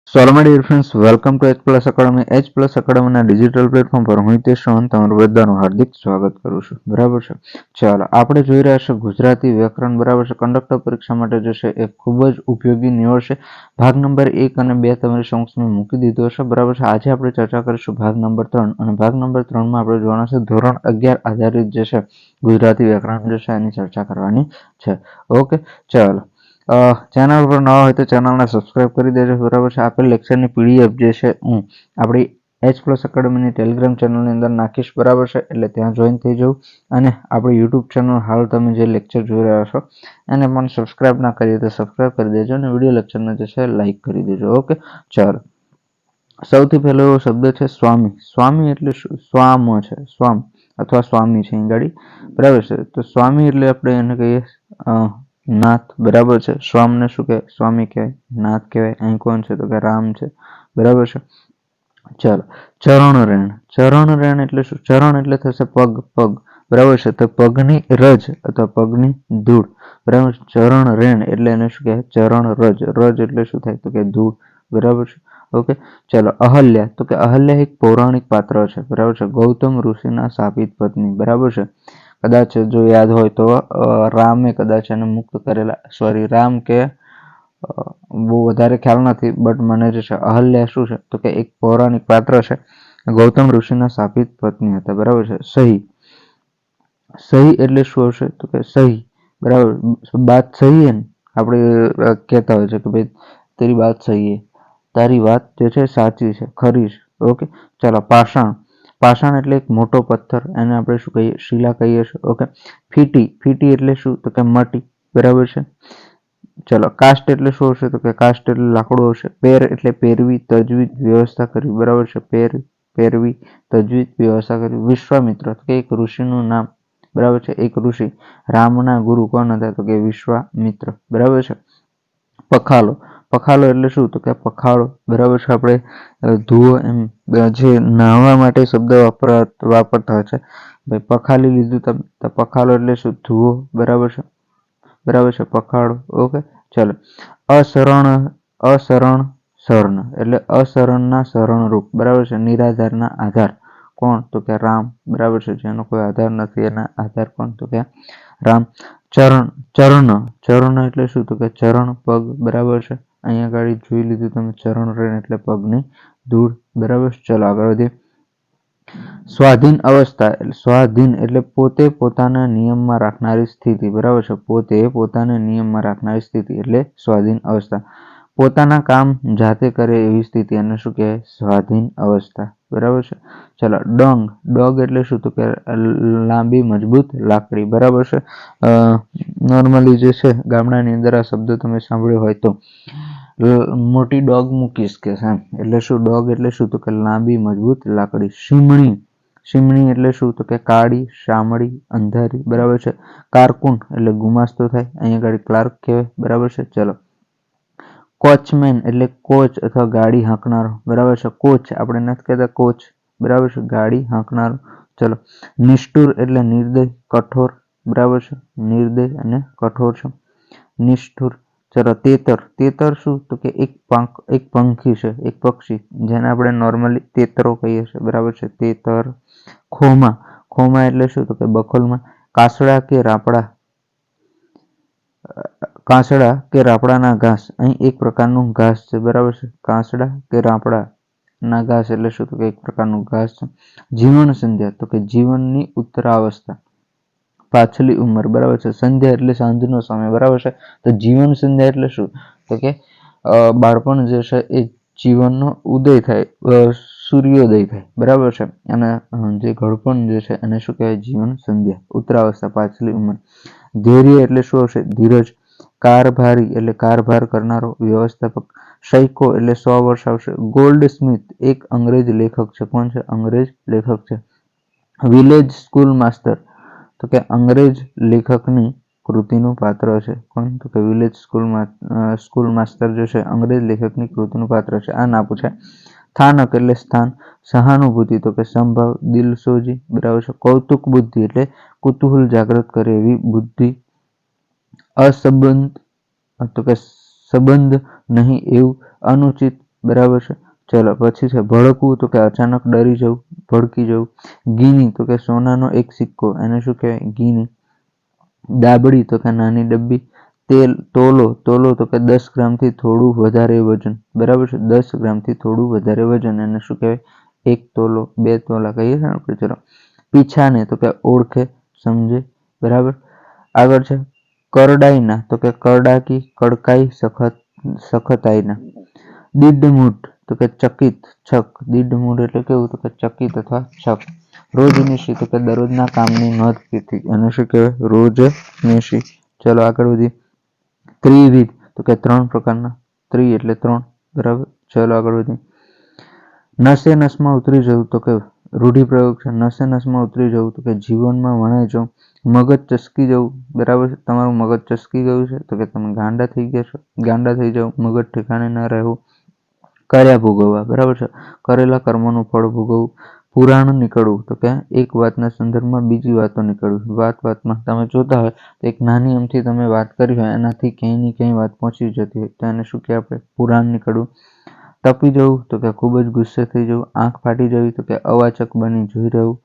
So hello my dear friends, welcome to H Plus Academy. H Plus Academy ના digital platform પર હું હિતેશ ચૌહાણ તમારું બધાનું હાર્દિક સ્વાગત કરું છું. બરાબર છે. ચાલો આપણે જોઈ રહ્યા છીએ ગુજરાતી વ્યાકરણ. બરાબર છે. કંડક્ટર પરીક્ષા માટે જે છે એ ખૂબ જ ઉપયોગી નીવડશે. ભાગ નંબર 1 અને 2 તમારી સમક્ષમાં મૂકી દીધો છે. બરાબર છે. આજે આપણે ચર્ચા કરીશું ભાગ નંબર 3 અને ભાગ નંબર 3 માં આપણે જોવાના છે ધોરણ 11 આધારિત જે છે ગુજરાતી વ્યાકરણ જે છે એની ચર્ચા કરવાની છે. ઓકે, ચાલો. ચેનલ પર નવા હોય તો ચેનલને સબસ્ક્રાઇબ કરી દેજો. બરાબર છે. આપેલ લેક્ચરની પીડીએફ જે છે હું આપણી એચ પ્લસ એકેડમીની ટેલિગ્રામ ચેનલની અંદર નાખીશ. બરાબર છે. એટલે ત્યાં જોઈન થઈ જવું અને આપણી યુટ્યુબ ચેનલ હાલ તમે જે લેક્ચર જોઈ રહ્યા છો એને પણ સબસ્ક્રાઇબ ના કરીએ તો સબસ્ક્રાઇબ કરી દેજો અને વિડીયો લેક્ચરને જે છે લાઇક કરી દેજો. ઓકે, ચાલો. સૌથી પહેલો એવો શબ્દ છે સ્વામી. સ્વામી એટલે શું? સ્વામ છે, સ્વામ અથવા સ્વામી છે અહીં ગાડી. બરાબર છે. તો સ્વામી એટલે આપણે એને કહીએ નાથ. બરાબર છે. સ્વામને શું કહેવાય? સ્વામી કહેવાય, નાથ કહેવાય. અહીં કોણ છે તો કે રામ છે. બરાબર છે. ચાલો. ચરણ રેણ. ચરણ રેણ એટલે શું? ચરણ એટલે થશે પગ, પગ. બરાબર છે. તો પગની રજ અથવા પગની ધૂળ. બરાબર છે. ચરણ રેણ એટલે એને શું કહેવાય? ચરણ રજ. રજ એટલે શું થાય તો કે ધૂળ. બરાબર છે. ઓકે, ચાલો. અહલ્યા તો કે અહલ્યા એક પૌરાણિક પાત્ર છે. બરાબર છે. ગૌતમ ઋષિના શાપિત પત્ની. બરાબર છે. કદાચ જો યાદ હોય તો રામે કદાચ એને મુક્ત કરેલા. સોરી, રામ કે બહુ વધારે ખ્યાલ નથી, બટ મને જે છે અહલ્યા શું છે તો કે એક પૌરાણિક પાત્ર છે. ગૌતમ ઋષિના શાપિત પત્ની હતા. બરાબર છે. સહી. સહી એટલે શું હશે તો કે સહી. બરાબર, બાત સહી હે ને આપણે કહેતા હોય છે કે ભાઈ તેરી બાત સહી હે, તારી વાત જે છે સાચી છે, ખરી છે. ઓકે, ચાલો. પાષાણ. પાષાણ એટલે એક મોટો પથ્થર, એને આપણે શું કહીએ? શિલા કહીએ છીએ. ઓકે, ફીટી. ફીટી એટલે શું તો કે માટી. બરાબર છે. ચલો. કાસ્ટ એટલે શું હશે તો કે કાસ્ટ એટલે લાકડું હશે. પેર એટલે પેરવી, તજવીજ, વ્યવસ્થા કરવી. બરાબર છે. પેરવી, તજવીજ, વ્યવસ્થા કરવી. વિશ્વામિત્ર તો કે એક ઋષિનું નામ. બરાબર છે. એક ઋષિ. રામના ગુરુ કોણ હતા તો કે વિશ્વામિત્ર. બરાબર છે. પખાલો. પખાલો એટલે શું તો કે પખાળો. બરાબર છે. આપણે ધુઓ એમ જે નાહવા માટે શબ્દ વાપરતા હોય છે. ભાઈ પખાલી લીધું તમે તો પખાલો એટલે શું? ધુઓ. બરાબર છે. બરાબર છે. પખાળો. ઓકે, ચાલો. અશરણ. અશરણ શરણ એટલે અશરણના શરણરૂપ. બરાબર છે. નિરાધારના આધાર. કોણ તો કે રામ. બરાબર છે. જેનો કોઈ આધાર નથી એના આધાર કોણ તો કે રામ. ચરણ. ચરણ. ચરણ એટલે શું તો કે ચરણ, પગ. બરાબર છે. અહીંયા આગળ જોઈ લીધું તમે ચરણ રેણ એટલે પગની ધૂળ. બરાબર છે. ચલો આગળ વધીએ. સ્વાધીન અવસ્થા. સ્વાધીન એટલે પોતે પોતાના નિયમમાં રાખનારી સ્થિતિ. બરાબર છે. પોતે પોતાને નિયમમાં રાખનારી સ્થિતિ એટલે સ્વાધીન અવસ્થા. પોતાના કામ જાતે કરે એવી સ્થિતિ એને શું કહેવાય? સ્વાધીન અવસ્થા. બરાબર છે. ચલો. ડંગ. ડગ એટલે શું તો કે લાંબી મજબૂત લાકડી. બરાબર છે. નોર્મલી જે છે ગામડાની અંદર આ શબ્દ તમે સાંભળ્યો હોય તો મોટી ડોગ મૂકીશ કે એમ એટલે શું? ડોગ એટલે શું તો કે લાંબી મજબૂત લાકડી. સીમણી. સીમણી એટલે શું તો કે કાળી, શામળી, અંધારી. બરાબર છે. કારકુન એટલે ગુમાસ્તો થાય, અહીંયા આગળ ક્લાર્ક કહેવાય. બરાબર છે. ચલો. કોચમેન એટલે કોચ અથવા ગાડી હાંકનારો. બરાબર છે. કોચ આપણે નથી કહેતા કોચ. બરાબર છે. ગાડી હાંકનારો. ચલો. નિષ્ઠુર એટલે નિર્દય, કઠોર. બરાબર છે. નિર્દય અને કઠોર છે. નિષ્ઠુર. ચલો. તેતર. તેતર શું તો કે એક પંખી છે, એક પક્ષી, જેને આપણે નોર્મલી તેતરો કહીએ છીએ. બરાબર છે. તેતર. ખોમા. ખોમા એટલે શું તો કે બખોલમાં. કાસડા કે રાપડા. કાસડા કે રાપડાના ઘાસ. અહીં એક પ્રકારનું ઘાસ છે. બરાબર છે. કાસડા કે રાપડા ના ઘાસ એટલે શું તો કે એક પ્રકારનું ઘાસ છે. જીવન સંધ્યા તો કે જીવનની ઉત્તરાવસ્થા, પાછલી ઉંમર. બરાબર છે. સંધ્યા એટલે સાંજનો સમય. બરાબર છે. તો જીવન સંધ્યા એટલે શું તો કે બાળપણ જે છે એ જીવનનો ઉદય થાય, સૂર્યોદય થાય. બરાબર છે. અને જે ઘડપણ જે છે એને શું કહેવાય? જીવન સંધ્યા, ઉત્તરાવસ્થા, પાછલી ઉંમર. ધૈર્ય એટલે શું હશે? ધીરજ. કારભારી એટલે કારભાર કરનારો, વ્યવસ્થાપક. સૈકો એટલે 100 વર્ષ આવશે. ગોલ્ડ સ્મિથ એક અંગ્રેજ લેખક છે. કોણ છે? અંગ્રેજ લેખક છે. વિલેજ સ્કૂલ માસ્ટર તો કે અંગ્રેજ લેખકની કૃતિનું પાત્ર છે. કોણ તો કે વિલેજ સ્કૂલ માસ્ટર જે છે અંગ્રેજ લેખકની કૃતિનું પાત્ર છે. આ ના પૂછાય. સ્થાનક એટલે સ્થાન. સહાનુભૂતિ તો કે સંભાવ, દિલસોજી. બરાબર છે. કૌતુક બુદ્ધિ એટલે કુતૂહલ જાગૃત કરે એવી બુદ્ધિ. અસંબંધ તો કે સંબંધ નહીં એવું, અનુચિત. બરાબર છે. ચલો પછી છે ભડકવું, તો કે અચાનક ડરી જવું, ભડકી જવું. ગીની, તો કે સોનાનો એક સિક્કો, એને શું કહેવાય? ગીની. દાબડી, તો કે નાની ડબ્બી. તેલ, તોલો, તોલો તો કે 10 ગ્રામથી થોડું વધારે વજન, બરાબર છે. 10 ગ્રામથી થોડું વધારે વજન, એને શું કહેવાય? 1 તોલો, 2 તોલા કહીએ છીએ આપણે. ચલો પીછાને, તો કે ઓળખે, સમજે, બરાબર. આગળ છે કરડાઈના, તો કે કરડાકી, કડકાઈ, સખતાઈના. દીડમૂઠ, તો કે ચકિત, છક. દીડમૂઠ એટલે કેવું? તો કે ચકિત અથવા છક. રોજનીશી, તો કે દરરોજના કામની નોંધ કીધી, અને શું કહેવાય? રોજનીશી. ચલો આગળ વધીએ. ત્રિવિધ, તો કે 3 પ્રકારના. ત્રિ એટલે 3, બરાબર. ચલો આગળ વધીએ. નસે નસમાં ઉતરી જવું, તો કે રૂઢિપ્રયોગ છે. નસે નસમાં ઉતરી જવું, તો કે જીવનમાં વણાઈ જવું. મગજ ચસકી જવું, બરાબર છે. તમારું મગજ ચસકી ગયું છે, તો કે તમે ગાંડા થઈ ગયા છો. ગાંડા થઈ જાવ, મગજ ઠેકાણે ન રહેવું. કર્યા ભોગવવા, બરાબર છે. કરેલા કર્મોનું ફળ ભોગવવું. પુરાણ નીકળવું, તો કે એક વાતના સંદર્ભમાં બીજી વાતો નીકળવી. વાતમાં તમે જોતા હોય તો એક નાની અમથી તમે વાત કરી હોય, એનાથી ક્યાંયની ક્યાંય વાત પહોંચી જતી હોય, તો એને શું કહેવાય? આપણે પુરાણ નીકળવું. તપી જવું, તો કે ખૂબ જ ગુસ્સે થઈ જવું. આંખ ફાટી જવી, તો કે અવાચક બની જોઈ રહેવું.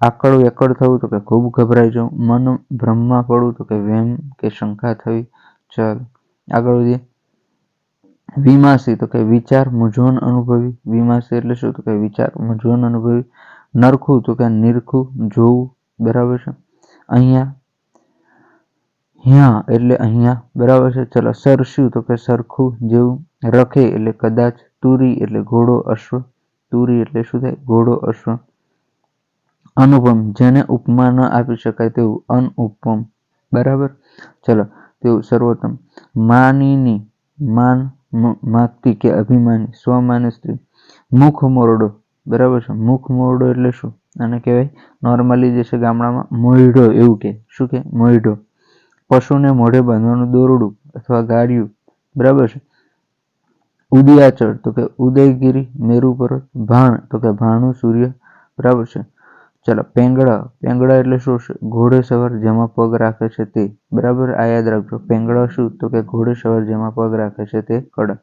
આકળ એકળ થવું, તો કે ખૂબ ગભરાઈ જવું. મન ભ્રમમાં પડવું, તો કે વહેમ કે શંકા થવી. ચાલો આગળ વધીએ. વિમાસી, તો કે વિચાર, મૂંઝવણ અનુભવી. વિમાસી એટલે શું? તો કે વિચાર, મૂંઝવણ અનુભવી. નરખું, તો કે નિરખું, જોવું, બરાબર છે. અહીંયા, હિયા એટલે અહીંયા, બરાબર છે. ચલો સરસ્યું, તો કે સરખું, જેવું. રખે એટલે કદાચ. તુરી એટલે ઘોડો, અશ્વ. તુરી એટલે શું થાય? ઘોડો, અશ્વ. અનુપમ, જેને ઉપમા ન આપી શકાય તેવું. અનુપમ, બરાબર. ચલો તેવું સર્વોત્તમ. માનીની, માન માગતી કે અભિમાની. સ્વમાની સ્ત્રી. મુખ મોરડો, બરાબર છે. મુખ મોરડો એટલે શું? આને કહેવાય નોર્મલી જે છે ગામડામાં મોયઢો, એવું કે. શું કે? મોયઢો. પશુને મોઢે બાંધવાનું દોરડું અથવા ગાડિયું, બરાબર છે. ઉદયાચળ, તો કે ઉદયગીરી, મેરુ પર્વત. ભાણ, તો કે ભાણું, સૂર્ય, બરાબર છે. ચલો પેંગડા, પેંગડા એટલે શું છે? ઘોડે સવાર જેમાં પગ રાખે છે તે, બરાબર. આ યાદ રાખજો. પેંગડા શું? તો કે ઘોડે સવાર જેમાં પગ રાખે છે તે કડા.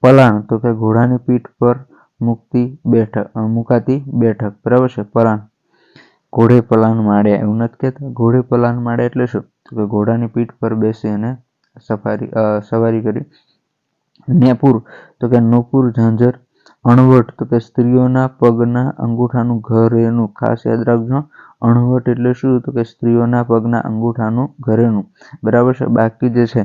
પલાણ, તો કે ઘોડાની પીઠ પર મુકાતી બેઠક, બરાબર છે. પલાણ. ઘોડે પલાણ માડ્યા, એવું નથી કહેતા. ઘોડે પલાણ માડ્યા એટલે શું? તો કે ઘોડાની પીઠ પર બેસી અને સવારી કરી. નેપુર, તો કે નૂપુર, ઝાંઝર. અણવટ, તો કે સ્ત્રીઓના પગના અંગૂઠાનું ઘરેણું. ખાસ યાદ રાખજો. અણવટ એટલે શું? તો કે સ્ત્રીઓના પગના અંગૂઠાનું ઘરેણું, બરાબર છે. બાકી જે છે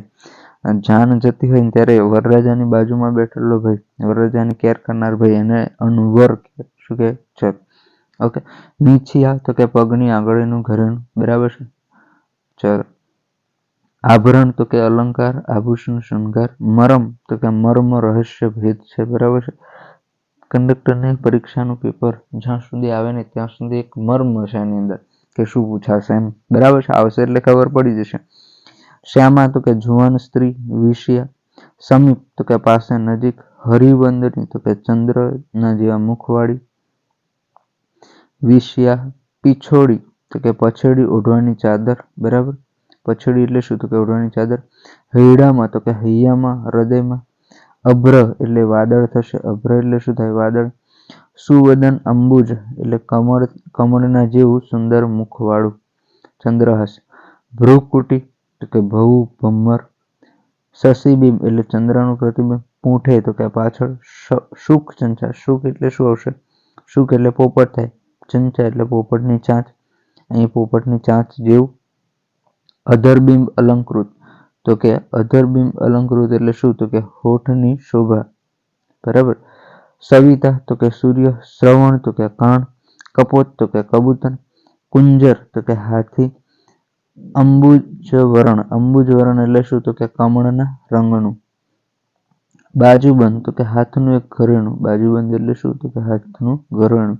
જાન જતી હોય ને ત્યારે વરરાજાની બાજુમાં બેઠેલો ભાઈ, વરરાજાની કેર કરનાર ભાઈ, એને અણવર શું કે? ચલ ઓકે. નીચિયા, તો કે પગની આંગળીનું ઘરેણું, બરાબર છે. ચલો આભરણ, તો કે અલંકાર, આભૂષણ, શૃંગાર. મરમ, તો કે મર્મ, રહસ્ય, ભેદ છે, બરાબર છે. કંડક્ટરની પરીક્ષાનું પેપર જ્યાં સુધી આવે ને ત્યાં સુધી એક મર્મ છે એની અંદર, કે શું પૂછાશે એમ, બરાબર છે. આવશે એટલે ખબર પડી જશે. શ્યામા, તો કે જુવાન સ્ત્રી, વિષયા. સમીપ, તો કે પાસે, નજીક. હરિબંદની, તો કે ચંદ્રના જેવા મુખવાળી. વિષયા. પીછોડી, તો કે પછેડી, ઓઢવાની ચાદર, બરાબર. પછેડી એટલે શું? તો કે ઓઢવાની ચાદર. હૈડામાં, તો કે હૈયામાં, હૃદયમાં. અભ્ર એટલે વાદળ થશે. અભ્ર એટલે શું થાય? વાદળ. સુવદન, અંબુજ એટલે કમળના જેવું સુંદર મુખવાળું, ચંદ્રહાસ. ભ્રુકુટી, તો કે ભવું, ભમ્મર. શશીબિંબ એટલે ચંદ્રનું પ્રતિબિંબ. પૂંઠે, તો કે પાછળ. શુક ચંચા, શુક એટલે શું આવશે? શુક એટલે પોપટ થાય. ચંચા એટલે પોપટની ચાંચ. અહીં પોપટની ચાંચ જેવું. અધરબિંબ અલંકૃત, તો કે અધરબિંબ અલંકૃત એટલે શું? તો કે હોઠની શોભા, બરાબર. સવિતા, તો કે સૂર્ય. શ્રવણ, તો કે કાન. કપોત, તો કે કબૂતર. કુંજર, તો કે હાથી. અંબુજવર્ણ, અંબુજવર્ણ એટલે શું? તો કે કમળના રંગનું. બાજુબંધ, તો કે હાથનું એક ઘરેણું. બાજુબંધ એટલે શું? તો કે હાથનું ઘરેણું.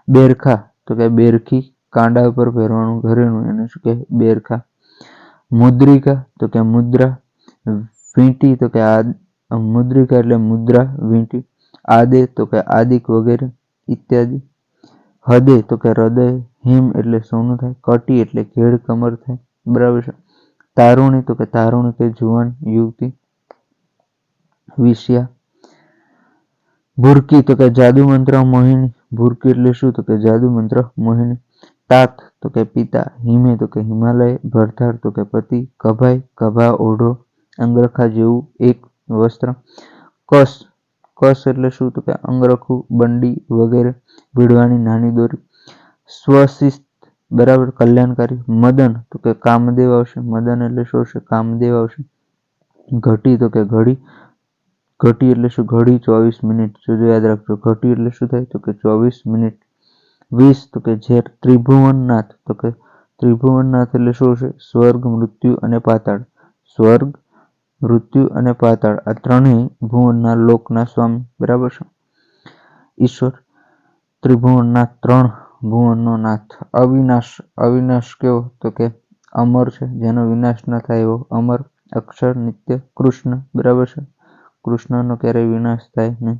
બેરખા, તો કે બેરખી, કાંડા ઉપર પહેરવાનું ઘરેણું, એને શું કહે? બેરખા. મુદ્રિકા, તો કે મુદ્રા. વીંટી, તો કે મુદ્રિકા એટલે મુદ્રા, વીંટી. આદે, તો કે આદિક વગેરે ઇત્યાદિ. હદે, તો કે હૃદય. હિમ એટલે સોનું થાય. કટી એટલે ઘેડ, કમર થાય, બરાબર છે. તારુણી, તો કે તારુણી કે જુવાન યુવતી. વિષયા. ભૂરકી તો કે જાદુ મંત્ર મોહિની, ભૂરકી એટલે શું તો કે જાદુ મંત્ર મોહિની. તાત તો કે પિતા, હિમે તો કે હિમાલય, ભરથાર તો કે પતિ, કભાઈ કભા ઓઢો અંગરખા જેવું એક વસ્ત્ર. કસ, કસ એટલે શું તો કે અંગરખું, બંડી વગેરે ભીડવાની નાની દોરી. સ્વશિસ્ત બરાબર કલ્યાણકારી. મદન તો કે કામદેવ આવશે, મદન એટલે શું છે કામદેવ આવશે. ઘટી તો કે ઘડી, ઘટી એટલે શું ઘડી 24 મિનિટ. જો યાદ રાખજો ઘટી એટલે શું થાય તો કે 24 મિનિટ. 20 તો કે ઝેર. ત્રિભુવનનાથ તો કે ત્રિભુવનનાથ એટલે શું છે સ્વર્ગ, મૃત્યુ અને પાતાળ. સ્વર્ગ, મૃત્યુ અને પાતાળ આ ત્રણેય ભુવનના લોકના સ્વામી બરાબર છે. ઈશ્વર ત્રિભુવનનાથ, ત્રણ ભુવનનો નાથ. અવિનાશ, અવિનાશ કેવો તો કે અમર છે, જેનો વિનાશ ન થાય એવો અમર. અક્ષર નિત્ય. કૃષ્ણ બરાબર છે, કૃષ્ણનો ક્યારેય વિનાશ થાય નહીં.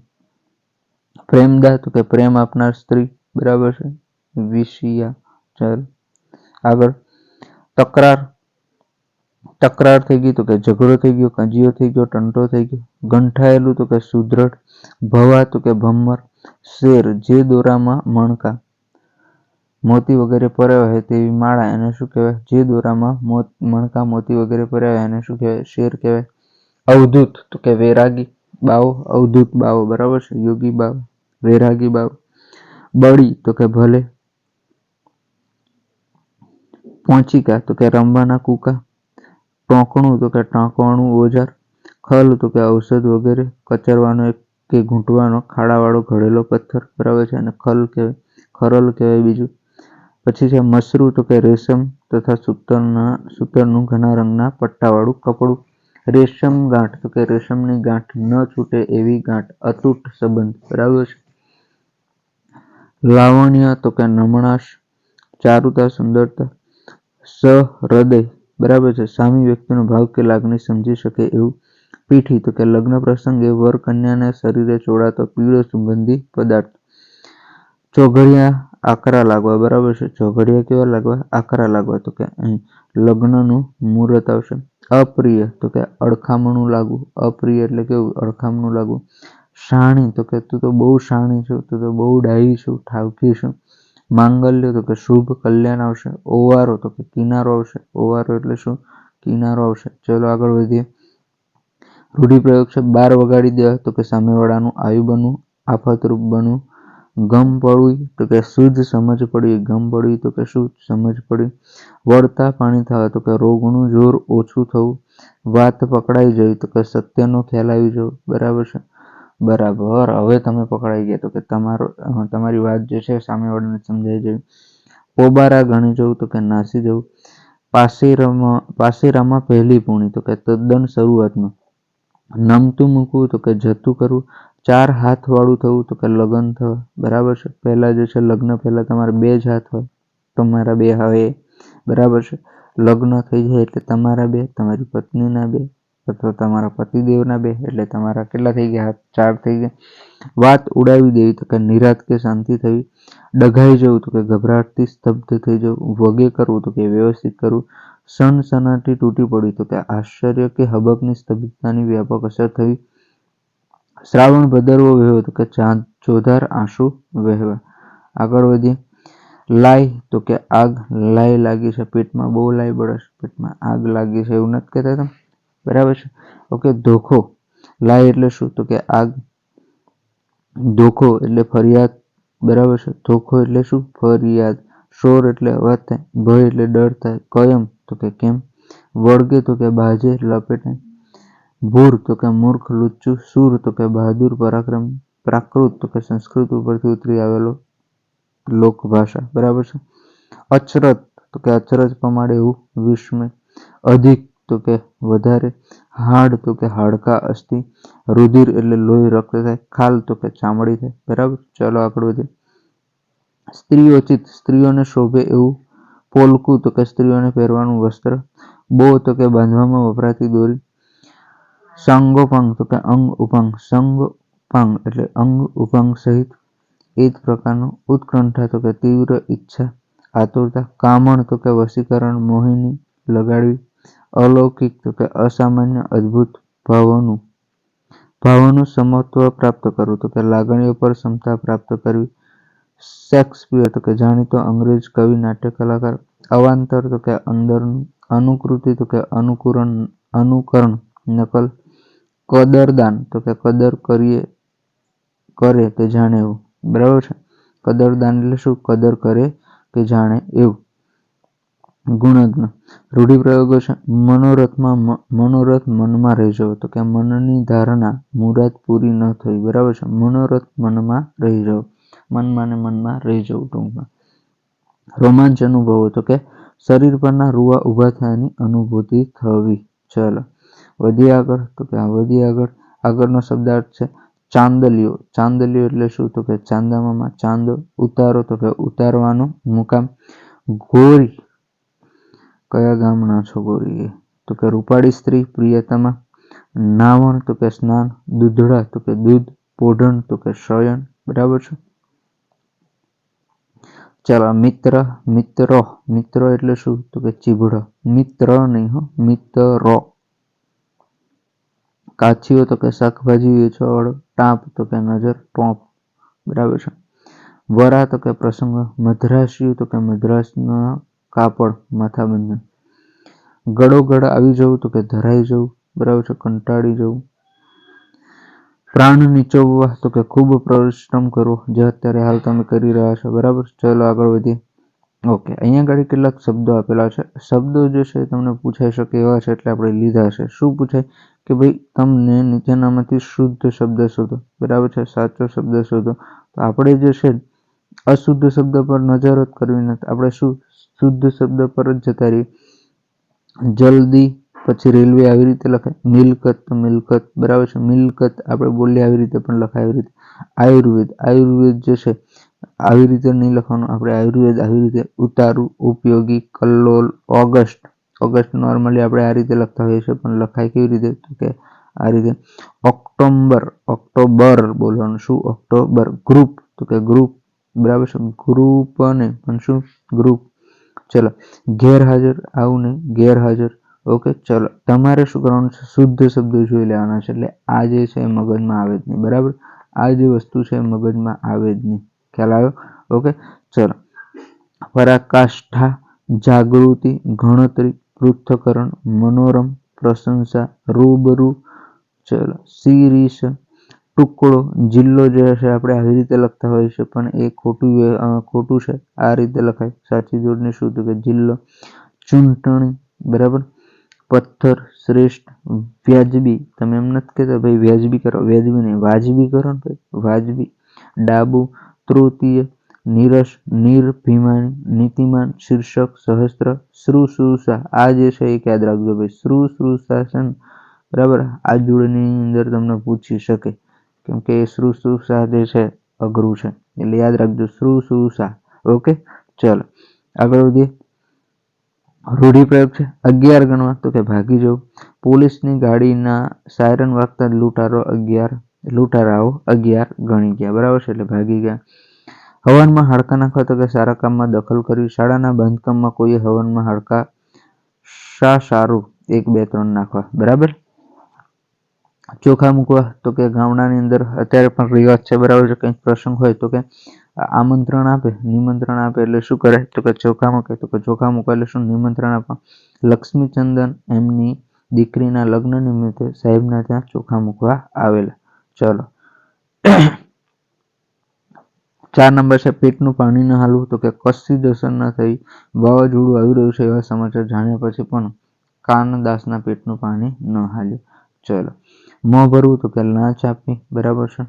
પ્રેમદા તો કે પ્રેમ આપનાર સ્ત્રી બરાબર છે. વિશિયા. ચાલ આગળ. તકરાર, તકરાર થઈ ગઈ તો કે ઝઘડો થઈ ગયો, કજિયો થઈ ગયો, ટંટો થઈ ગયો. ગંઠાયેલું તો કે સુદ્રઢ. ભવા તો કે ભમ્મર. શેર, જે દોરામાં મણકા મોતી વગેરે પર્યા હોય તેવી માળા એને શું કહેવાય, જે દોરામાં મણકા મોતી વગેરે પર્યા હોય એને શું કહેવાય, શેર કહેવાય. અવધૂત તો કે વૈરાગી. બાવો, અવધૂત બાવો બરાબર છે, યોગી બાવો, વૈરાગી બાવો. બળી તો કે ભલે. પોંચિકા તો કે રમવાના કૂકા. ટોંકણું તો કે ટાંકવાનું ઓજાર. ખલ તો કે ઔષધ વગેરે. કચરવાનો એક કે ઘૂંટવાનો ખાડાવાળો ઘડેલો પથ્થર બરાબર છે, અને ખલ કહેવાય, ખરલ કહેવાય બીજું. પછી છે મસરું તો કે રેશમ તથા સૂતરનું ઘણા રંગના પટ્ટાવાળું કપડું. રેશમ ગાંઠ તો કે રેશમની ગાંઠ ન છૂટે એવી ગાંઠ, અતૂટ સંબંધ બરાબર છે. લાવણ્ય તો કે નમણાશ, ચારુતા સુંદરતા. સહૃદય બરાબર છે, સામી વ્યક્તિનો ભાવ કે લાગણી સમજી શકે એવું. પીઠી તો કે લગ્ન પ્રસંગે વર કન્યાને શરીરે ચોડાતો પીળો સુગંધી પદાર્થ. ચોઘડિયા આકરા લાગવા બરાબર છે, ચોઘડિયા કેવા લાગવા આકરા લાગવા, તો કે અહીં લગ્નનું મુહૂર્ત આવશે. અપ્રિય તો કે અડખામણું લાગવું, અપ્રિય એટલે કેવું અડખામણું લાગવું. શાણી તો કે તું તો બહુ શાણી છું, તું તો બહુ ડાહી છું, ઠાવકી છું. માંગલ્ય તો કે શુભ કલ્યાણ આવશે. ઓવારો તો કે કિનારો આવશે, ઓવારો એટલે શું કિનારો આવશે. ચલો આગળ વધીએ. રૂઢિપ્રયોગ છે. 12 વગાડી દેવા તો કે સામેવાળાનું આયુ બનવું, આફતરૂપ બનવું. ગમ પડવી તો કે શુદ્ધ સમજ પડવી, ગમ પડવી તો કે શું સમજ પડવી. વળતા પાણી થવા તો કે રોગનું જોર ઓછું થવું. વાત પકડાઈ જવી તો કે સત્યનો ખ્યાલ આવી જવો બરાબર છે. બરાબર, હવે તમે પકડાઈ ગયા તો કે તમારી વાત જે છે સામેવાળાને સમજાઈ જવી. પોબારા ગણી જવું તો કે નાસી જવું. પાસેરામાં પહેલી પૂણી તો કે તદ્દન શરૂઆતમાં. નમતું મૂકવું તો કે જતું કરવું. 4 હાથ વાળું થવું તો કે લગ્ન થવા બરાબર છે. પહેલા જે છે લગ્ન પહેલા તમારે 2 જ હાથ હોય, તમારા 2 હવે બરાબર છે. લગ્ન થઈ જાય એટલે તમારા 2, તમારી પત્નીના 2 અથવા તમારા પતિદેવના 2 એટલે તમારા કેટલા થઈ ગયા હાથ, 4 થઈ ગયા. વાત ઉડાવી દેવી તો કે નિરાત કે શાંતિ થવી. ડઘાઈ જવું તો કે ગભરાટથી સ્તબ્ધ થઈ જવું. વગે કરવું તો કે વ્યવસ્થિત કરવું. સનસનાટી તૂટી પડવી તો કે આશ્ચર્ય કે હબકની સ્તબ્ધતાની વ્યાપક અસર થવી. શ્રાવણ ભદરવો વહેવો તો કે ચોધાર આંસુ વહેવા. આગળ વધીએ. લાય તો કે આગ, લાય લાગી છે પેટમાં, બહુ લાય બળે છે પેટમાં, આગ લાગી છે એવું નથી કહેતા તમે બરાબર છે. ઓકે. ધોખો, લાય એટલે શું તો કે આગ, ધોખો એટલે ફરિયાદ બરાબર છે. ધોખો એટલે શું ફરિયાદ. શોર એટલે અવાજ થાય, ભય એટલે ડર થાય. કયમ તો કે કેમ. વળગે તો કે બાજે લપેટાય. ભૂર તો કે મૂર્ખ લુચ્ચું. સુર તો કે બહાદુર પરાક્રમી. પ્રાકૃત તો કે સંસ્કૃત ઉપરથી ઉતરી આવેલો લોકભાષા બરાબર છે. અચરત તો કે અચરજ પમાડે એવું, વિસ્મય. અધિક તો કે વધારે. હાડ તો કે હાડકા અસ્થિ. રુધિર એટલે લોહી રક્ત થાય. ખાલ તો કે ચામડી થાય બરાબર. ચાલો આગળ વધીએ. સ્ત્રીઓચિત સ્ત્રીઓને શોભે એવું. પોલકું તો કે સ્ત્રીઓને પહેરવાનું વસ્ત્ર. બો તો કે બાંધવામાં વપરાતી દોરી. સાંગોપાંગ તો કે અંગ ઉપાંગ. સંગોપાંગ એટલે અંગ ઉપાંગ સહિત. એ જ પ્રકારનું. ઉત્કંઠા તો કે તીવ્ર ઈચ્છા, આતુરતા. કામણ તો કે વશીકરણ, મોહિની લગાડવી. અલૌકિક તો કે અસામાન્ય અદ્ભુત ભાવોનું. ભાવોનું સમત્વ પ્રાપ્ત કરવું તો કે લાગણીઓ પર ક્ષમતા પ્રાપ્ત કરવી. શેક્સપિયર તો કે જાણીતો અંગ્રેજ કવિ, નાટ્ય કલાકાર. અવાંતર તો કે અંદરનું. અનુકૃતિ તો કે અનુકરણ, નકલ. કદરદાન તો કે કદર કરે કે જાણે એવું. બરાબર છે. કદરદાન એટલે શું? કદર કરે કે જાણે એવું. ગુણજ્ઞ. રૂઢિપ્રયોગો છે. મનોરથ મનમાં રહી જવો તો કે મનની ધારણા મુરાદ પૂરી ન થઈ. બરાબર છે. મનોરથ મનમાં રહી જવો, મનમાં ને મનમાં રહી જવું ટૂંકમાં. રોમાંચ અનુભવો તો કે શરીર પરના રૂવા ઊભા થયાની અનુભૂતિ થવી. ચલો વધીએ આગળ તો કે વધીએ આગળનો શબ્દાર્થ છે ચાંદલિયો. ચાંદલિયો એટલે શું? તો કે ચાંદામામાં ચાંદો. ઉતારો તો કે ઉતારવાનો મુકામ. ગોરી, કયા ગામના છો ગોરી? તો કે રૂપાળી સ્ત્રી, પ્રિયતમા. નાવણ તો કે સ્નાન. દૂધડા તો કે દૂધ. પોઢણ તો કે શયન. બરાબર છે. ચાલો મિત્રો એટલે શું? તો કે ચીભડો. મિત્ર નહીં હો, મિત્રો. કાછીઓ તો કે શાકભાજી વેચવાવાળો. ટાંપ તો કે નજર, ટોપ. બરાબર છે. વરા તો કે પ્રસંગ. મદ્રાસિયું તો કે મદ્રાસના કાપડ, માથાબંધન. ગળોગળ આવી જવું તો કે ધરાઈ જવું. બરાબર છે. કંટાળી જવું. પ્રાણ નીચોવવા તો કે ખૂબ પરિશ્રમ કરવો, જે અત્યારે હાલ તમે કરી રહ્યા છો. બરાબર. ચલો આગળ વધીએ. ઓકે, અહીંયા આગળ કેટલાક શબ્દો આપેલા છે. શબ્દો જે છે તમને પૂછાઈ શકે એવા છે એટલે આપણે લીધા છે. શું પૂછાય કે ભાઈ તમને નીચેનામાંથી શુદ્ધ શબ્દ શોધો. બરાબર છે. સાચો શબ્દ શોધો. તો આપણે જે છે અશુદ્ધ શબ્દ પર નજર જ કરવી નથી. આપણે શું શુદ્ધ શબ્દ પર જ જતા રહીએ. જલ્દી, પછી રેલવે આવી રીતે લખાય. મિલકત તો મિલકત. બરાબર છે. મિલકત આપણે બોલીએ આવી રીતે પણ લખાય. આવી રીતે આયુર્વેદ જે છે આવી રીતે નહીં લખવાનું. આપણે આયુર્વેદ આવી રીતે. ઉતારું, ઉપયોગી, કલ્લોલ. ઓગસ્ટ નોર્મલી આપણે આ રીતે લખતા હોઈએ છીએ પણ લખાય કેવી રીતે? તો કે આ રીતે. ઓક્ટોબર બોલવાનું. શું? ઓક્ટોબર. ગ્રુપ તો કે ગ્રુપ. બરાબર છે. ગ્રુપ ને પણ શું? ગ્રુપ. ચલો ગેરહાજર, આવું નહીં, ગેરહાજર. ઓકે. ચલો તમારે શું કરવાનું છે? શુદ્ધ શબ્દો જોઈ લેવાના છે. એટલે આ જે છે એ મગજમાં આવે જ નહીં. બરાબર. આ જે વસ્તુ છે એ મગજમાં આવે જ નહીં. ખ્યાલ આવ્યો? ઓકે. ચલો પરાકાષ્ઠા, જાગૃતિ, ગણતરી, પૃથ્થકરણ, મનોરમ, પ્રશંસા, રૂબરૂ. ચલો શીરીષ, ટુકડો. જિલ્લો જે છે આપણે આવી રીતે લખતા હોઈએ છીએ પણ એ ખોટું છે. આ રીતે લખાય. સાચી જોડણી શું? તો કે જિલ્લો. ચૂંટણી. બરાબર. પથ્થર, શ્રેષ્ઠ, વ્યાજબી. તમે એમ નથી કહેતા ભાઈ વ્યાજબી કરો, વ્યાજબી નહીં, વાજબી કરો ને ભાઈ, વાજબી. ડાબુ, તૃતીય, નીરસ, નિર્ભિમાની, નીતિમાન, શીર્ષક, સહસ્ત્ર, શ્રુશ્રુષા. આ જે છે એ યાદ રાખજો ભાઈ. શ્રુશ્રુષા છે ને, બરાબર, આ જોડણી અંદર તમને પૂછી શકે કેમ કે શ્રુશ્રુષા જે છે અઘરું છે એટલે યાદ રાખજો. શ્રુશ્રુષા. ઓકે. ચલો આગળ વધીએ. રૂઢિપ્રયોગ છે. 11 ગણવા તો કે ભાગી જવું. પોલીસની ગાડીના સાયરન વાગતા લૂંટારાઓ 11 ગણી ગયા. બરાબર છે. એટલે ભાગી ગયા. હવનમાં હાડકા નાખવા તો કે સારા કામમાં દખલ કરવી. શાળાના બાંધકામમાં કોઈએ હવનમાં હાડકા સારું 1 2 3 નાખવા. બરાબર. ચોખા મૂકવા તો કે ગામડાની અંદર અત્યારે પણ રિવાજ છે. બરાબર છે. કંઈક પ્રસંગ હોય તો કે આમંત્રણ આપે, નિમંત્રણ આપે એટલે શું કરે? તો કે ચોખા મૂકે. તો કે ચોખા મૂકવા એટલે શું? નિમંત્રણ આપવા. લક્ષ્મીચંદન એમની દીકરીના લગ્ન નિમિત્તે સાહેબના ત્યાં ચોખા મૂકવા આવેલા. ચલો 4 નંબર છે પેટનું પાણી ન હાલવું તો કે કશી જ અસર ન થઈ. વાવાઝોડું આવી રહ્યું છે એવા સમાચાર જાણ્યા પછી પણ કાનદાસના પેટનું પાણી ન હાલ્યું. ચલો મોં ભરવું તો કે લાંચ આપવી. બરાબર છે.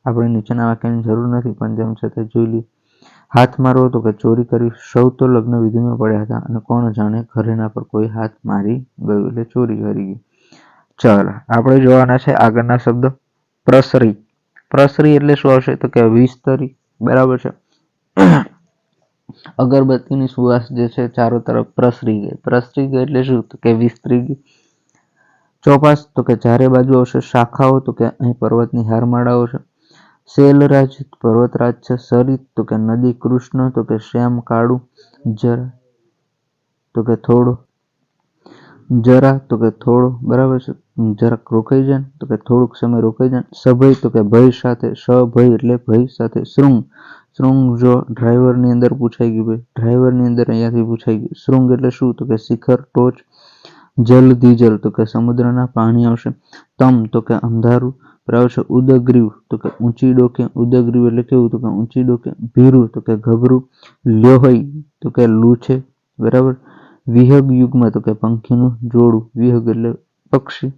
આપણે નીચેના વાક્યની જરૂર નથી પણ તેમ છતાં જોઈ લઈએ. હાથ મારવો તો કે ચોરી કરવી. સૌ તો લગ્ન વિધિમાં પડ્યા હતા અને કોણ જાણે ઘરેના પર કોઈ હાથ મારી ગયું એટલે ચોરી કરી ગઈ. ચાલો આપણે જોવાના છે આગળના શબ્દો. પ્રસરી. પ્રસરી એટલે શું આવશે? તો કે વિસ્તરી. બરાબર છે. અગરબત્તીની સુવાસ જે છે ચારો તરફ પ્રસરી ગઈ. પ્રસરી ગઈ એટલે શું? તો કે વિસ્તરી ગઈ. ચોપાસ તો કે ચારે બાજુ આવશે. શાખાઓ તો કે અહીં પર્વતની હારમાળાઓ છે. શૈલરાજ પર્વતરાજ છે. સરિત તો કે નદી. કૃષ્ણ તો કે શ્યામ કાળું. જરા તો કે થોડું. જરા તો કે થોડો, બરાબર છે, જરાક રોકાઈ જાય ને તો કે થોડુંક સમય રોકાઈ જાય. સભય તો કે ભય સાથે, સભય એટલે ભય સાથે. શૃંગ, શૃંગ જો ડ્રાઈવરની અંદર પૂછાઈ ગયું, ભાઈ ડ્રાઈવરની અંદર અહીંયાથી પૂછાઈ ગયું. શૃંગ એટલે શું તો કે શિખર, ટોચ. જલ દીજલ તો કે સમુદ્રના પાણી આવશે. તમ તો કે અંધારું, બરાબર છે. ઉદગ્રીવ તો કે ઊંચી ડોકે, ઉદગ્રીવ એટલે કેવું તો કે ઊંચી ડોકે. ભીરું તો કે ગભરું. લ્યોહઈ તો કે લૂછે, બરાબર. વિહગ યુગમાં તો કે પંખીનું જોડું, વિહગ એટલે પક્ષી.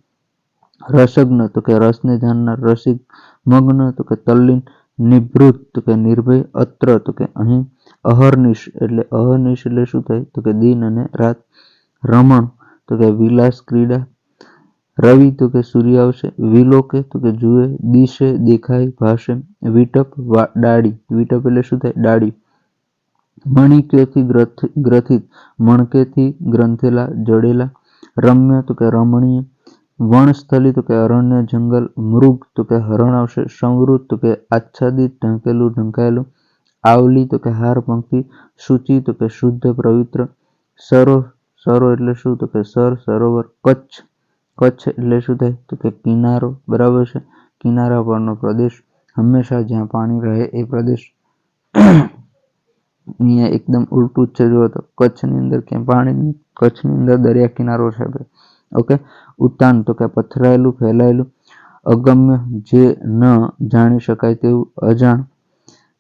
રસગ્ન તો કે રસને જાણનાર, રસિક. મગ્ન તો કે તલ્લીન. નિભૃત તો કે નિર્ભય. અત્ર તો કે અહીં. અહર્નિશ એટલે શું થાય તો કે દિન અને રાત. રમણ તો કે વિલાસ, ક્રીડા. રવિ તો કે સૂર્ય આવશે. વિલોકે તો કે જુએ. દિશે દેખાય, ભાષે. વિટપ ડાળી, વિટપ એટલે શું થાય ડાળી. મણિકેથી ગ્રથિત, મણકેથી ગ્રંથેલા, જડેલા. રમ્ય તો કે રમણીય. વનસ્થલી તો કે અરણ્ય, જંગલ. મૃગ તો કે હરણ આવશે. સંવૃત તો કે આચ્છાદિત, ઢંકેલું, ઢંકાયેલું. આવલી તો કે હાર, પંક્તિ. શુચિ તો કે શુદ્ધ, પવિત્ર. સરો, સરો એટલે શું તો કે સર, સરોવર. કચ્છ, કચ્છ એટલે શું થાય તો કે કિનારો, બરાબર છે. કિનારા પરનો પ્રદેશ. હંમેશા જ્યાં પાણી રહે એ પ્રદેશ. અહીંયા એકદમ ઉલટું જ છે, જો તો કચ્છની અંદર ક્યાં પાણી, કચ્છની અંદર દરિયા કિનારો છે. ઓકે. ઉતાન તો કે પથરાયેલું, ફેલાયેલું. અગમ્ય જે ન જાણી શકાય તેવું, અજાણ.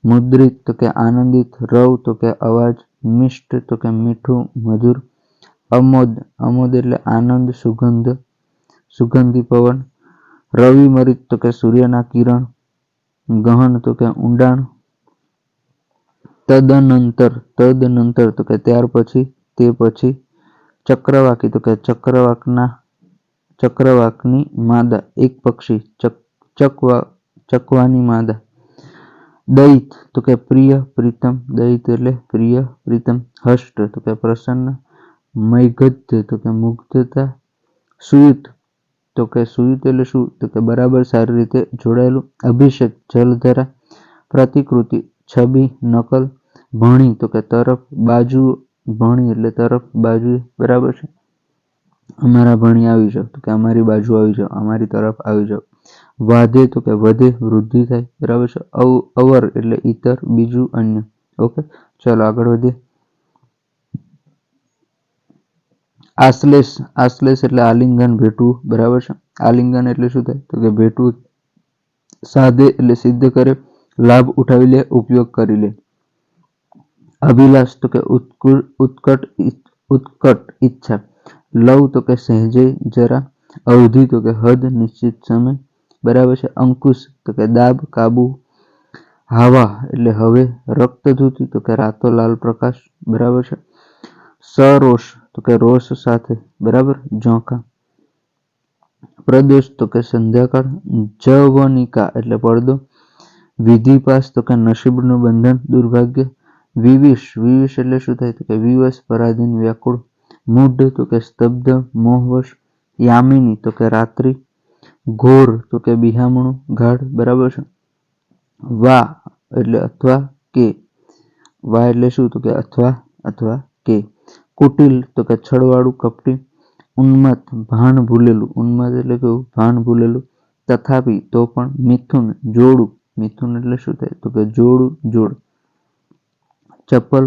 મુદ્રિત તો કે આનંદિત. રવ તો કે અવાજ. મિષ્ટ તો કે મીઠું, મધુર. અમોદ, અમોદ એટલે આનંદ, સુગંધ, સુગંધી પવન. રવિમરિત તો કે સૂર્યના કિરણ. ગહન તો કે ઊંડાણ. તદનંતર, તદનંતર તો કે ત્યાર પછી, તે પછી. ચક્રવાકી તો કે ચક્રવાકની માદા, એક પક્ષી. ચકવાની માદા. દૈત તો કે પ્રિય, પ્રીતમ. દૈત એટલે પ્રિય, પ્રીતમ. હષ્ટ તો કે પ્રસન્ન. મૈગધ્ય તો કે મુગ્ધતા. સુયુત તો કે સુયુત એટલે શું તો કે બરાબર, સારી રીતે જોડાયેલું. અભિષેક જલધરા. પ્રતિકૃતિ છબી, નકલ. ભણી તો કે તરફ, બાજુ. ભણી એટલે તરફ, બાજુ, બરાબર છે. અમારા ભણી આવી જાવ તો કે અમારી બાજુ આવી જાવ, અમારી તરફ આવી જાવ. વાધે તો કે વધે, વૃદ્ધિ થાય, બરાબર છે. અવર એટલે ઇતર, બીજું, અન્ય. ઓકે, ચાલો આગળ વધીએ. આશ્લેષ, આશ્લેષ એટલે આલિંગન, ભેટવું, બરાબર છે. આલિંગન એટલે શું થાય તો કે ભેટવું. સાધે એટલે સિદ્ધ કરે, લાભ ઉઠાવી લે, ઉપયોગ કરી લે. અભિલાષ તો કે ઉત્કટ ઈચ્છા. લવ તો કે સહેજે, જરા. અવધિ તો કે હદ, નિશ્ચિત સમય, બરાબર છે. અંકુશ તો કે દાબ, કાબુ. હાવા એટલે હવે. રક્તધૂતિ તો કે રાતો લાલ પ્રકાશ, બરાબર છે. સરોષ તો કે રોષ સાથે, બરાબર, ઝોંકા. પ્રદોષ તો કે સંધ્યાકાળ. જવનિકા એટલે પડદો. વિધિપાસ તો કે નસીબનું બંધન, દુર્ભાગ્ય. વિવિશ, વિવિશ એટલે શું થાય તો કે વિવશ, પરાધીન, વ્યાકુળ. મૂઢ તો કે સ્તબ્ધ, મોહવશ. યામિની તો કે રાત્રિ. ઘોર તો કે બિહામણું, ગાઢ, બરાબર છે. વા એટલે અથવા કે. વા એટલે શું તો કે અથવા, અથવા કે. કુટિલ તો કે છળવાળું, કપટી. ઉન્મત્ત ભાન ભૂલેલું, ઉન્મત્ત એટલે કેવું ભાન ભૂલેલું. તથાપિ તો પણ. મિથુન જોડું, મિથુન એટલે શું થાય તો કે જોડું, જોડ. ચપલ,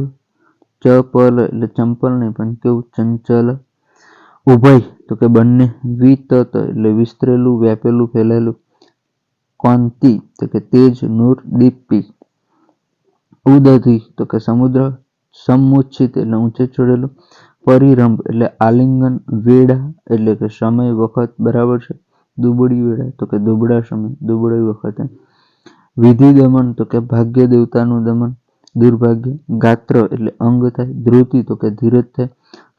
ચપલ એટલે ચંપલ નહીં પણ કેવું ચંચલ. ઉભય તો કે બંને. વિતત એટલે વિસ્તરેલું, વ્યાપેલું, ફેલાયેલું. કોંતિ તો કે તેજ, નૂર, દીપ્તિ. ઉદધિ તો કે સમુદ્ર. સમુચ્છિત એટલે ઊંચે ચડેલું. પરિરંભ એટલે આલિંગન. વેડા એટલે કે સમય, વખત, બરાબર છે. દુબળી વેળા તો કે દુબળા સમય, દુબળી વખતે. વિધિ દમન તો કે ભાગ્ય દેવતાનું દમન, દુર્ભાગ્ય. ગાત્ર એટલે અંગ થાય. ધ્રુતિ તો કે ધીરજ થાય.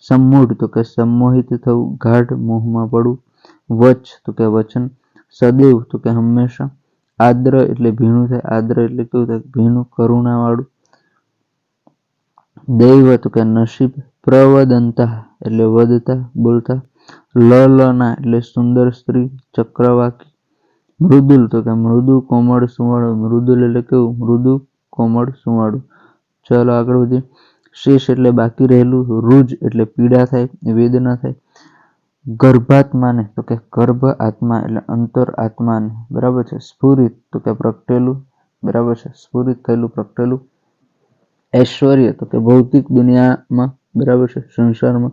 સંમૂઢ તો કે સંમોહિત થવું, ગાઢ, મોહમાં પડવું. વચ તો કે વચન. સદૈવ તો કે હંમેશા. આદ્ર એટલે ભીનું થાય. આદ્ર એટલે કેવું થાય ભીનું, કરુણા વાળું. દૈવ તો કે નસીબ. પ્રવદંતા એટલે વધતા, બોલતા. લલના એટલે સુંદર સ્ત્રી, ચક્રવાકી. મૃદુલ તો કે મૃદુ, કોમળ, સુંવાળું. મૃદુલ એટલે કેવું મૃદુ, કોમળ, સુંવાળું. ચાલો આગળ વધીએ. શેષ એટલે બાકી રહેલું. રુજ એટલે પીડા થાય, વેદના થાય. ગર્ભાત્માને તો કે ગર્ભ આત્મા એટલે અંતર આત્માને, બરાબર છે. સ્ફુરિત તો કે પ્રગટેલું, બરાબર છે, સ્ફુરિત થયેલું, પ્રગટેલું. ઐશ્વર્ય તો કે ભૌતિક દુનિયામાં, બરાબર છે, સંસારમાં.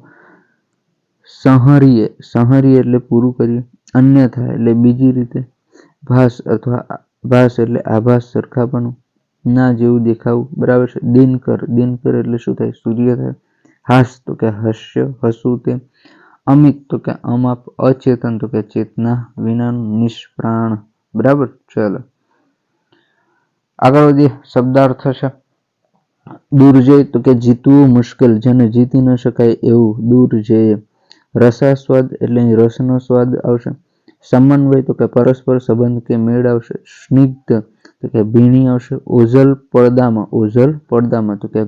સંહરીય, સંહરીય એટલે પૂરું કરીએ. અન્યથા એટલે બીજી રીતે. ભાસ અથવા ભાસ એટલે આભાસ, સરખાપણું, ના જેવું દેખાવું, બરાબર છે. દિનકર, દિનકર એટલે શું થાય? સૂર્ય થાય. હાસ તો કે હાસ્ય, હસવું તે. અમિત તો કે અમાપ, અચેતન તો કે ચેતના વિનાનું, નિષ્પ્રાણ, બરાબર. ચાલો આગળ વધીએ. શબ્દાર્થ છે. દુર્જય તો કે જીતવું મુશ્કેલ, જેને જીતી ન શકાય એવું, દુર્જેય. રસાસ્વાદ એટલે રસનો સ્વાદ આવશે. સમન્વય તો કે પરસ્પર સંબંધ કે મેળ આવશે. સ્નિગ્ધ તો કે ભીણી આવશે. ઓઝલ પડદામાં, ઓઝલ પડદામાં તો કે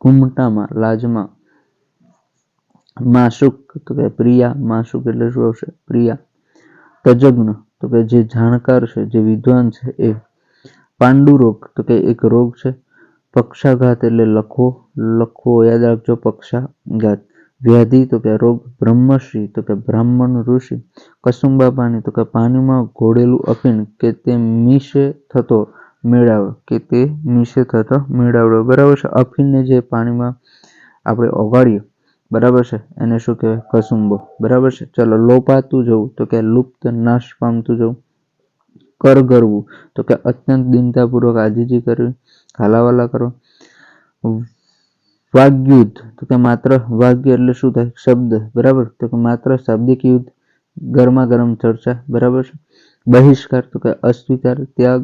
ઘૂમટામાં, લાજમાં. માશુક તો કે પ્રિયા, માશુક એટલે શું આવશે? પ્રિયા. તજજ્ઞ તો કે જે જાણકાર છે, જે વિદ્વાન છે એ. પાંડુરોગ તો કે એક રોગ છે. પક્ષાઘાત એટલે લખવો, લખવો યાદ રાખજો, પક્ષાઘાત. વ્યાધિ તો કે રોગ. બ્રહ્મશ્રી તો કે બ્રાહ્મણ ઋષિ. કસુંબા પાણી તો કે પાણીમાં ઘોળેલું અફીણ, કે તે મીશે થતો મેળાવડો, કે તે મીશે થતો મેળાવડો, બરાબર છે. અફીણને જે પાણીમાં આપણે ઓગાળીએ, બરાબર છે, એને શું કહેવાય? કસુંબો, બરાબર છે. ચલો લોપાતું જવું તો કે લુપ્ત, નાશ પામતું જવું. કરગરવું તો કે અત્યંત દીનતાપૂર્વક આજીજી કરવી, હાલાવાલા કરો. વાગ્યુદ્ધ તો કે માત્ર, વાગ્ય એટલે શું થાય? શબ્દ, બરાબર, તો કે માત્ર શાબ્દિક યુદ્ધ, ગરમા ગરમ ચર્ચા, બરાબર છે. બહિષ્કાર તો કે અસ્વીકાર, ત્યાગ.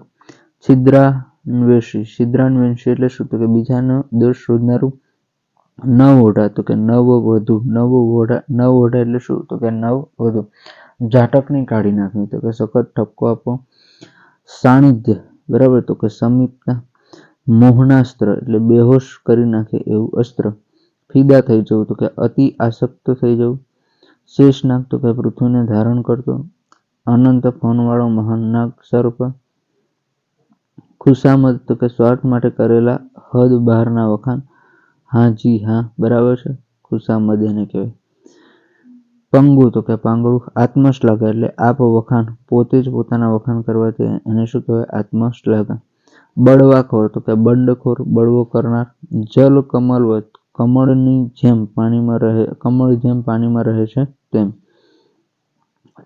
છિદ્રાન્વેષી, છિદ્રાન્વેષી એટલે શું? તો કે બીજાનો દોષ શોધનારું. નવ ઓઢા તો કે નવ વધુ, નવ ઓઢા, નવ ઓઢા એટલે શું? તો કે નવ વધુ. ઝાટકની કાઢી નાખવી તો કે સખત ઠપકો આપવો. સાનિધ્ય, બરાબર, તો કે સમીપતા. મોહનાસ્ત્ર એટલે બેહોશ કરી નાખે એવું અસ્ત્ર. ફિદા થઈ જવું તો કે અતિ આસક્ત થઈ જવું. શેષનાગ તો કે પૃથ્વીને ધારણ કરતો. અનંત ફોનવાળો મહાન નાગ, સર્પ. ખુશામદ તો કે સ્વાર્થ માટે કરેલા હદ બહારના વખાણ. હા જી હા, બરાબર છે, ખુશામદ એને કહેવાય. પંગુ તો કે પાંગળું. આત્મશ્લાઘા એટલે આપ વખાણ, પોતે જ પોતાના વખાણ કરવાથી એને શું કહેવાય? આત્મશ્લાઘા. બળવાખોર તો કે બંડખોર, બળવો કરનાર. જલ કમલવત, કમળની જેમ પાણીમાં રહે, કમળ જેમ પાણીમાં રહે છે તેમ.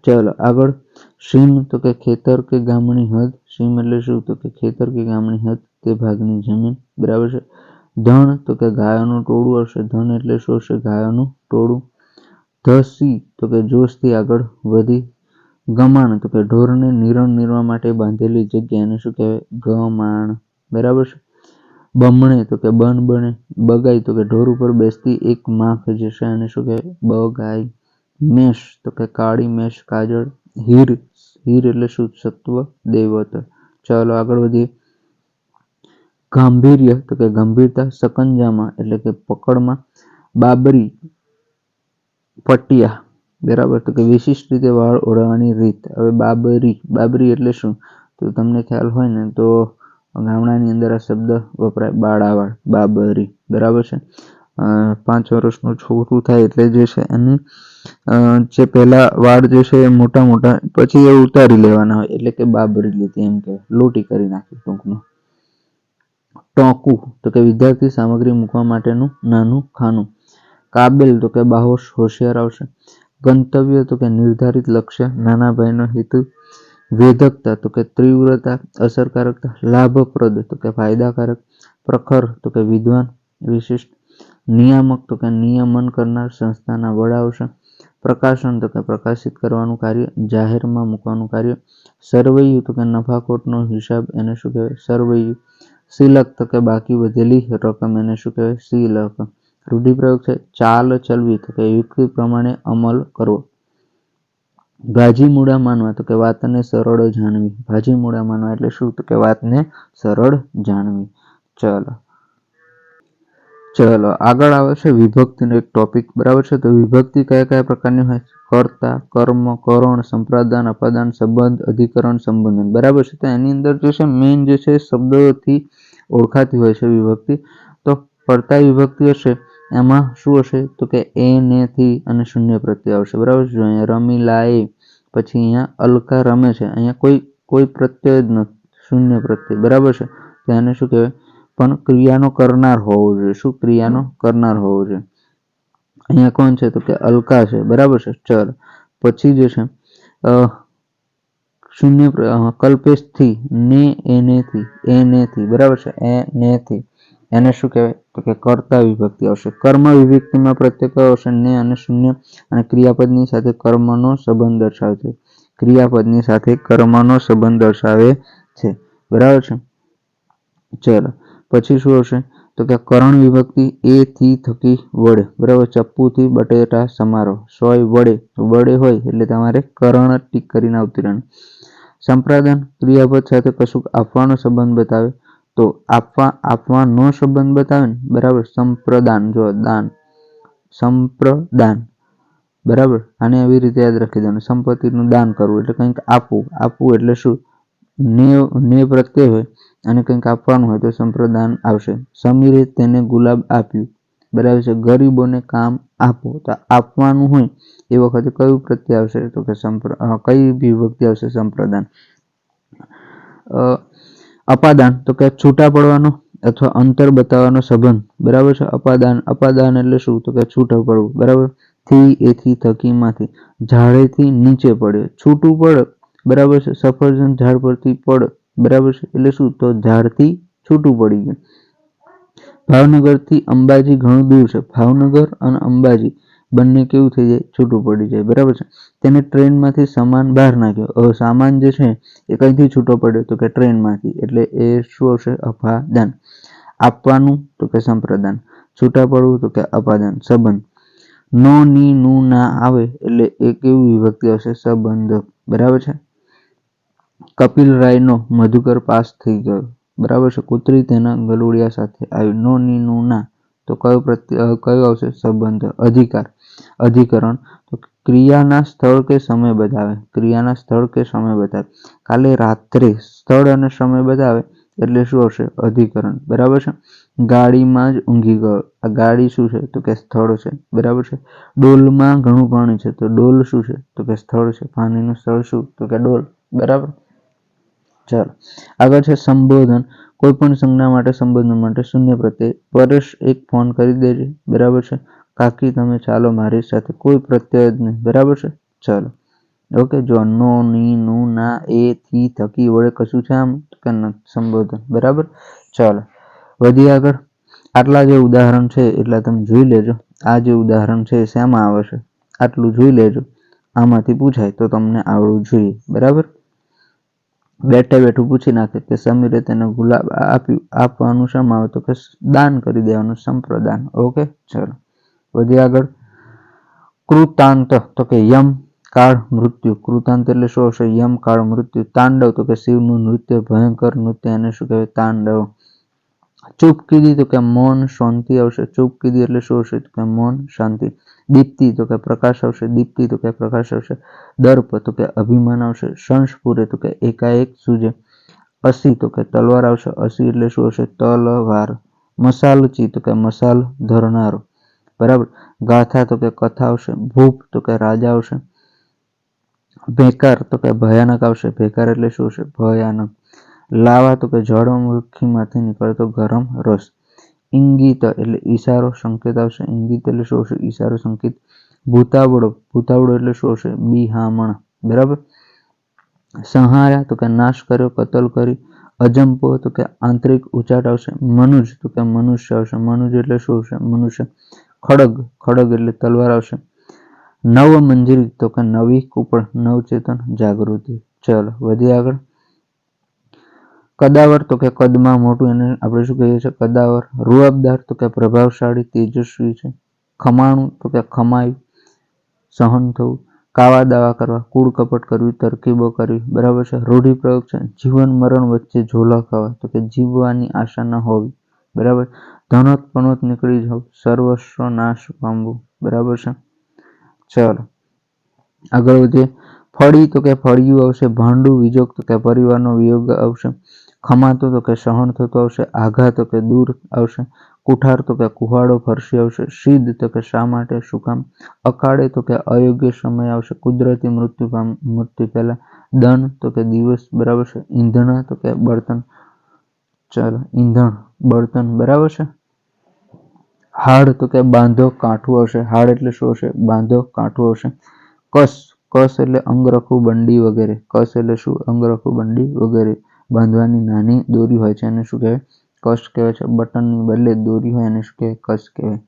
ચાલો આગળ. સીમ તો કે ખેતર કે ગામની હદ. સીમ એટલે શું? તો કે ખેતર કે ગામની હદ, તે ભાગની જમીન, બરાબર છે. ધણ તો કે ગાયોનું ટોળું હશે. ધન એટલે શું હશે? ગાયોનું ટોળું. ધસી તો કે જોશથી આગળ વધી. ગમાણ તો કે ઢોરને નિરણ નિરવા માટે બાંધેલી જગ્યા, એને શું કહેવાય? ગમાણ, બરાબર છે. બમણે તો કે બન બને. બગાઈ તો કે ઢોર ઉપર બેસતી એક માખ જે છે એને શું કહેવાય? બગાઈ. મેષ તો કે કાળી મેષ, કાજળ. હીર, હીર એટલે શું? સત્વ, દૈવત. ચાલો આગળ વધીએ. ગાંભીર્ય તો કે ગંભીરતા. સકંજામાં એટલે કે પકડમાં. બાબરી, પટિયા, બરાબર, તો કે વિશિષ્ટ રીતે વાળ ઓળવવાની રીત. હવે બાબરી, બાબરી એટલે શું? તો તમને ખ્યાલ હોય ને તો ગામડાની અંદર આ શબ્દ વપરાય, બાળાવાળ, બાબરી, બરાબર છે. 5 વર્ષનું છોકરું થાય એટલે જે છે એની જે પહેલા વાળ જે છે એ મોટા મોટા, પછી એ ઉતારી લેવાના હોય, એટલે કે બાબરી લીધી એમ કે લોટી કરી નાખી ટૂંકમાં. ટોંકું તો કે વિદ્યાર્થી સામગ્રી મૂકવા માટેનું નાનું ખાનું. કાબેલ તો કે બાહોશ, હોશિયાર આવશે. ગંતવ્ય તો કે નિર્ધારિત લક્ષ્ય, નાના ભાઈનો હેતુ. વેધકતા તો કે તીવ્રતા, અસરકારકતા. લાભપ્રદ તો કે ફાયદાકારક. પ્રખર તો કે વિદ્વાન, વિશિષ્ટ. નિયામક તો કે નિયમન કરનાર, સંસ્થાના વડા આવશે. પ્રકાશન તો કે પ્રકાશિત કરવાનું કાર્ય, જાહેરમાં મૂકવાનું કાર્ય. સરવૈયું તો કે નફાખોટનો હિસાબ, એને શું કહેવાય? સરવૈયું. શિલક તો કે બાકી વધેલી રકમ, એને શું કહેવાય? શિલક. રૂઢિપ્રયોગ છે. ચાલ ચલવી તો કે યુક્તિ પ્રમાણે અમલ કરવો. ભાજી મૂળા માનવા તો કે વાતને સરળ જાણવી. ભાજી મૂળા માનવા એટલે શું? તો કે વાતને સરળ જાણવી. ચલો આગળ આવે છે વિભક્તિનો એક ટોપિક, બરાબર છે. તો વિભક્તિ કયા કયા પ્રકારની હોય? કર્તા, કર્મ, કરણ, સંપ્રદાન, અપાદાન, સંબંધ, અધિકરણ, સંબંધન, બરાબર છે. તો એની અંદર જે છે મેઇન જે છે શબ્દોથી ઓળખાતી હોય છે વિભક્તિ. તો પડતા વિભક્તિ હશે એમાં શું હશે તો કે એ ને થી અને શૂન્ય પ્રત્યય આવશે બરાબર છે. અહીંયા રમીલા એ પછી અહીંયા અલકા રમે છે, અહીંયા કોઈ પ્રત્યય જ નથી, શૂન્ય પ્રત્યય બરાબર છે. તો એને શું કહેવાય? પણ ક્રિયાનો કરનાર હોવો જોઈએ. શું ક્રિયાનો કરનાર હોવો જોઈએ? અહીંયા કોણ છે તો કે અલકા છે બરાબર છે. ચલ પછી જે છે શૂન્ય કલ્પેશ થી ને થી બરાબર છે. એ ને થી એને શું કહેવાય તો કે કર્તા વિભક્તિ આવશે. કર્મ વિભક્તિમાં પ્રત્યય કયો આવશે? ને અને શૂન્ય અને ક્રિયાપદની સાથે કર્મનો સંબંધ દર્શાવે છે. ક્રિયાપદની સાથે કર્મનો સંબંધ દર્શાવે છે બરાબર છે. ચલો પછી શું આવશે તો કે કરણ વિભક્તિ એ થી થકી વડે બરાબર. ચપ્પુ થી બટેટા સમારો, સોય વડે હોય એટલે તમારે કરણ ટીક કરીને આવતી રહેવાનું. સંપ્રદાન ક્રિયાપદ સાથે કશુંક આપવાનો સંબંધ બતાવે તો આપવાનો સંબંધ બતાવે ને બરાબર. સંપ્રદાન, જો દાન, સંપ્રદાન બરાબર. આને એવી રીતે યાદ રાખી દેવાનું, સંપત્તિનું દાન કરવું એટલે કંઈક આપવું એટલે શું ને પ્રત્યય હોય અને કંઈક આપવાનું હોય તો સંપ્રદાન આવશે. સમીરે તેને ગુલાબ આપ્યું બરાબર છે. ગરીબોને કામ આપો તો આપવાનું હોય એ વખતે કયું પ્રત્યય આવશે તો કે કઈ વિભક્તિ આવશે? સંપ્રદાન. અપાદાન તો કે છૂટા પડવાનો અથવા અંતર બતાવવાનો સંબંધ બરાબર છે. અપાદાન એટલે શું તો કે છૂટા પડવું બરાબર. થી એથી થકી માંથી, ઝાડેથી નીચે પડે, છૂટું પડે બરાબર છે. સફરજન ઝાડ પરથી પડે બરાબર છે એટલે શું તો ઝાડથી છૂટું પડી ગયું. ભાવનગર થી અંબાજી ઘણું દૂર છે. ભાવનગર અને અંબાજી બંને કેવું થઈ જાય? છૂટું પડી જાય બરાબર છે. તેને ટ્રેનમાંથી સામાન બહાર નાખ્યો. હવે સામાન જે છે એ કઈથી છૂટો પડ્યો તો કે ટ્રેનમાંથી, એટલે એ શું આવશે? અપાદાન. આપવાનું તો કે સંપ્રદાન, છૂટા પડવું તો કે અપાદાન. સંબંધ નો ની નું ના આવે એટલે એ કેવી વિભક્તિ આવશે? સંબંધક બરાબર છે. કપિલ રાયનો મધુકર પાસ થઈ ગયો બરાબર છે. કૂતરી તેના ગલુડિયા સાથે આવી. નો ની નું ના તો કયો આવશે? સંબંધ. અધિકાર અધિકરણ તો ક્રિયાના સ્થળ કે સમય બતાવે. ક્રિયાના સ્થળ કે સમય બતાવે. કાલે રાત્રે સ્થળ અને સમય બતાવે એટલે શું આવશે? અધિકરણ બરાબર છે. ગાડીમાં જ ઊંઘી ગયો. આ ગાડી શું છે તો કે સ્થળ છે બરાબર છે. ડોલમાં ઘણું પાણી છે તો ડોલ શું છે તો કે સ્થળ છે. પાણીનું સ્થળ શું તો કે ડોલ બરાબર. ચાલો આગળ છે સંબોધન. કોઈ પણ સંજ્ઞા માટે સંબોધન માટે શૂન્ય પ્રત્યય. પરેશ એક ફોન કરી દેજે બરાબર છે. કાકી તમે ચાલો મારી સાથે, કોઈ પ્રત્યય જ નહીં બરાબર છે. ચાલો ઓકે. જો નો ની નું ના એ થી થકી વડે કશું છે આમ કે સંબોધન બરાબર. ચાલો વધી આગળ. આટલા જે ઉદાહરણ છે એટલા તમે જોઈ લેજો. આ જે ઉદાહરણ છે શેમાં આવે છે આટલું જોઈ લેજો. આમાંથી પૂછાય તો તમને આવડવું જોઈએ બરાબર. બેઠું પૂછી નાખે કે સમીરે તેને ગુલાબ આપ્યું. આપવાનું શેમાં આવે તો કે દાન કરી દેવાનું, સંપ્રદાન. ઓકે ચલો વધી આગળ. કૃતાંત તો કે યમ કાળ મૃત્યુ. કૃતાંત એટલે શું આવશે? યમ કાળ મૃત્યુ. તાંડવ તો કે શિવનું નૃત્ય, ભયંકર નૃત્ય, એને શું કહેવાય? તાંડવ. ચૂપ કીધી તો કે મૌન શાંતિ આવશે. ચૂપ કીધી એટલે શું આવશે તો કે મૌન શાંતિ. દીપ્તિ તો કે પ્રકાશ આવશે. દીપ્તિ તો કે પ્રકાશ આવશે. દર્પ તો કે અભિમાન આવશે. સંસ્ફુરે તો કે એકાએક સૂજે. અસી તો કે તલવાર આવશે. અસી એટલે શું આવશે? તલવાર. મસાલચી તો કે મસાલ ધરનારો બરાબર. ગાથા તો કે કથા આવશે. ભૂપ તો કે રાજા આવશે. ભેકાર તો કે ભયાનક આવશે. ભેકાર એટલે શું આવશે? ભયાનક. લાવા તો કે જ્વાળામુખીમાંથી નીકળતો ગરમ રસ. ઇંગિત એટલે ઈશારો સંકેત આવશે. ઇંગિત એટલે શું આવશે? ઈશારો સંકેત. ભૂતાવળો એટલે શું આવશે? બિહામણ બરાબર. સંહાર્યા તો કે નાશ કર્યો, કતલ કરી. અજંપો તો કે આંતરિક ઉચાટ આવશે. મનુજ તો કે મનુષ્ય આવશે. મનુજ એટલે શું આવશે? મનુષ્ય. ખડગ એટલે તલવાર આવશે. નવ મંજરી તો કે નવી કુપળ, નવચેતન, જાગૃતિ. ચલો વધી આગળ. કદાવર તો કે કદમાં મોટું, એને આપણે શું કહીએ છીએ? કદાવર. રૂઅબદાર તો કે પ્રભાવશાળી, તેજસ્વી છે. ખમાણું તો કે ખમાયું, સહન થવું. કાવા દાવા કરવા, કૂડ કપટ કરવી, તરકીબો કરવી બરાબર છે. રૂઢિપ્રયોગ છે. જીવન મરણ વચ્ચે ઝોલા ખાવા તો કે જીવવાની આશા ન હોવી બરાબર. ધનોત પનોત નીકળી જવું, સર્વસ્વ નાશ પામવું બરાબર છે. ચલો આગળ વધીએ. ફળી તો કે ફળિયું આવશે. ભાંડું વિજોગ તો કે પરિવારનો વિયોગ આવશે. ખમાતો તો કે સહન થતો આવશે. આઘા તો કે દૂર આવશે. કુઠાર તો કે કુહાડો ફરસી આવશે. સિદ્ધ તો કે શા માટે, શું કામ. અકાળે તો કે અયોગ્ય સમય આવશે. કુદરતી મૃત્યુ પહેલા. દન તો કે દિવસ, બરાબર છે. ઈંધણ તો કે બળતણ. ચાલો, ઈંધણ બળતણ, બરાબર છે. હાડ તો કે બાંધો, કાંઠું આવશે. હાડ એટલે શું હશે? બાંધો, કાંઠું આવશે. કસ, કસ એટલે અંગરખું, બંડી વગેરે. કસ એટલે શું? અંગરખું, બંડી વગેરે. બાંધવાની નાની દોરી હોય છે એને શું કહેવાય? કસ કહેવાય છે. બટનની બદલે દોરી હોય એને શું કહેવાય? કસ કહેવાય.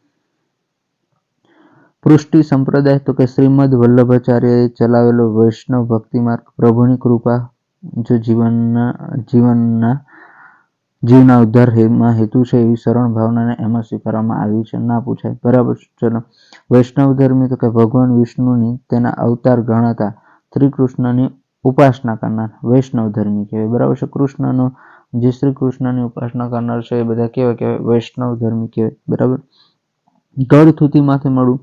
પૃષ્ટિ સંપ્રદાય તો કે શ્રીમદ વલ્લભાચાર્યએ ચલાવેલો વૈષ્ણવ ભક્તિ માર્ગ. પ્રભુની કૃપા જો જીવના ઉદ્ધારમાં હેતુ છે એવી સરળ ભાવનાને એમાં સ્વીકારવામાં આવી છે. ના પૂછાય, બરાબર. ચલો, વૈષ્ણવ ધર્મી તો કે ભગવાન વિષ્ણુની તેના અવતાર ગણાતા શ્રી કૃષ્ણની ઉપાસના કરનાર વૈષ્ણવ ધર્મી કહેવાય, બરાબર છે. કૃષ્ણનો જે શ્રી કૃષ્ણની ઉપાસના કરનાર છે એ બધા કેવા કહેવાય? વૈષ્ણવ ધર્મી કહેવાય, બરાબર. ગળથુથીમાંથી મળું,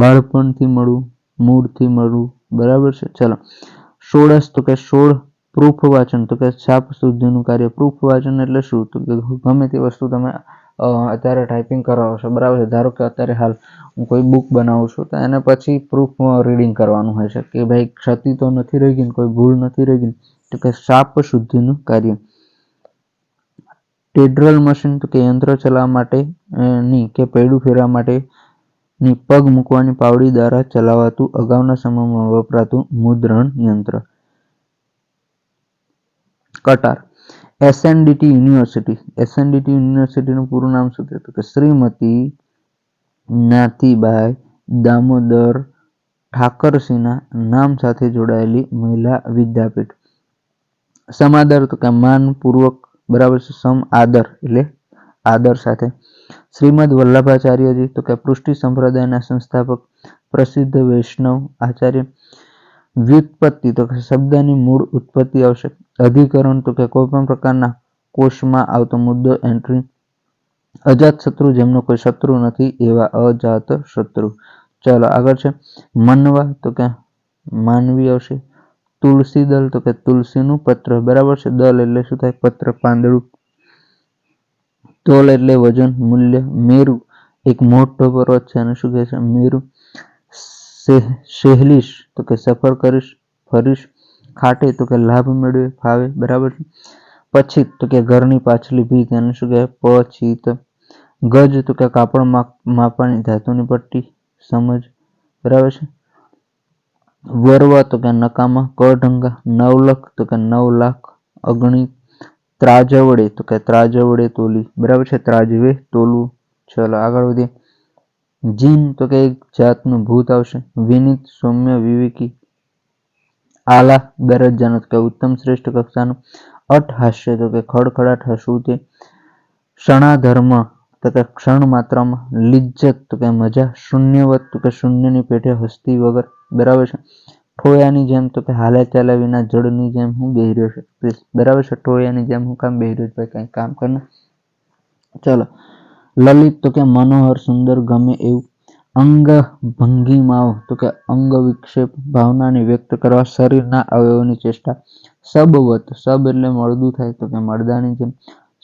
બાળપણથી મળું, મૂળથી મળું, બરાબર છે. ચલો, ષોડશ તો કે 16 પ્રૂફ વાચન તો કે છાપ શુદ્ધિનું કાર્ય. પ્રૂફ વાચન એટલે શું? તો કે ગમે તે વસ્તુ તમે અત્યારે ટાઈપિંગ કરાવો છો, બરાબર છે. ધારો કે અત્યારે હાલ હું કોઈ બુક બનાવું છું તો એને પછી પ્રૂફ રીડિંગ કરવાનું હોય છે કે ભાઈ ક્ષતિ તો નથી રહી ગઈ, કોઈ ભૂલ નથી રહી ગઈ. તો કે છાપ શુદ્ધિનું કાર્ય. ટેડરલ મશીન તો કે યંત્ર ચલાવવા માટે ની કે પૈડું ફેરવા માટે ની પગ મૂકવાની પાવડી દ્વારા ચલાવાતું અગાઉના સમયમાં વપરાતું મુદ્રણ યંત્ર. કટાર. એસએનડીટી યુનિવર્સિટી. એસએનડીટી યુનિવર્સિટીનું પૂરું નામ શું છે? તો કે શ્રીમતી નાથીબાઈ દામોદર ઠાકરસીના નામ સાથે જોડાયેલી મહિલા વિદ્યાપીઠ. સમાદર તો કે માનપૂર્વક, બરાબર છે. સમ આદર એટલે આદર સાથે. શ્રીમદ વલ્લભાચાર્યજી તો કે પૃષ્ટિ સંપ્રદાયના સંસ્થાપક, પ્રસિદ્ધ વૈષ્ણવ આચાર્ય. વ્યુત્પત્તિ તો કે શબ્દની મૂળ ઉત્પત્તિ આવશે. અધિકરણ તો કે કોઈ પણ પ્રકારના કોષમાં આવતો મુદ્દો, એન્ટ્રી. અજાત શત્રુ જેમનો કોઈ શત્રુ નથી એવા અજાત શત્રુ. ચાલો આગળ છે. મનવા તો કે માનવી આવશે. તુલસી દળ તો કે તુલસીનું પત્ર, બરાબર છે. દળ એટલે શું થાય? પત્ર, પાંદડું. તોલ એટલે વજન, મૂલ્ય. મેરુ એક મોટો પર્વત છે અને શું કહે છે? મેરુ. સહેલીશ તો કે સફર કરીશ, ફરીશ. ખાટે તો કે લાભ મેળવે, ફાવે, બરાબર છે. પછીત તો કે ઘરની પાછલી ભીત એને શું કહેવાય? પછીત. ગજ તો કે કાપડ માપવાની ધાતુની પટ્ટી, સમજ, બરાબર છે. વરવા તો કે નકામા, કઢંગા. નવલખ તો કે 9 લાખ, અગણિત. ત્રાજવડે તો કે ત્રાજવડે તોલી, બરાબર છે. ત્રાજવે તોલવું. ચલો આગળ વધીએ. જીન તો કે એક જાતનું ભૂત આવશે. વિનીત સૌમ્ય વિવેકી. આલા દરજ્જાનો તો કે ઉત્તમ શ્રેષ્ઠ કક્ષાનું. અટહાસ્ય તો કે ખડખડાટ હસવું તે. ક્ષણાધર્મ તો કે ક્ષણ માત્રામાં. લિજ્જત તો કે મજા. શૂન્યવત તો કે શૂન્યની પેટે હસ્તી વગર, બરાબર છે. ઠોયાની જેમ તો કે હાલ્યા ચાલ્યા વિના જળની જેમ હું બેહી રહ્યો છે, બરાબર છે. ઠોયાની જેમ હું કામ બેહી રહ્યો છું? ભાઈ કંઈ કામ કરના. ચલો, લલિત તો કે મનોહર, સુંદર, ગમે એવું. અંગ ભંગીમાઓ તો કે અંગ વિક્ષેપ, ભાવનાને વ્યક્ત કરવા શરીરના અવયવોની ચેષ્ટા. સબવત, સબ એટલે મળદું થાય તો કે મળદાની જેમ.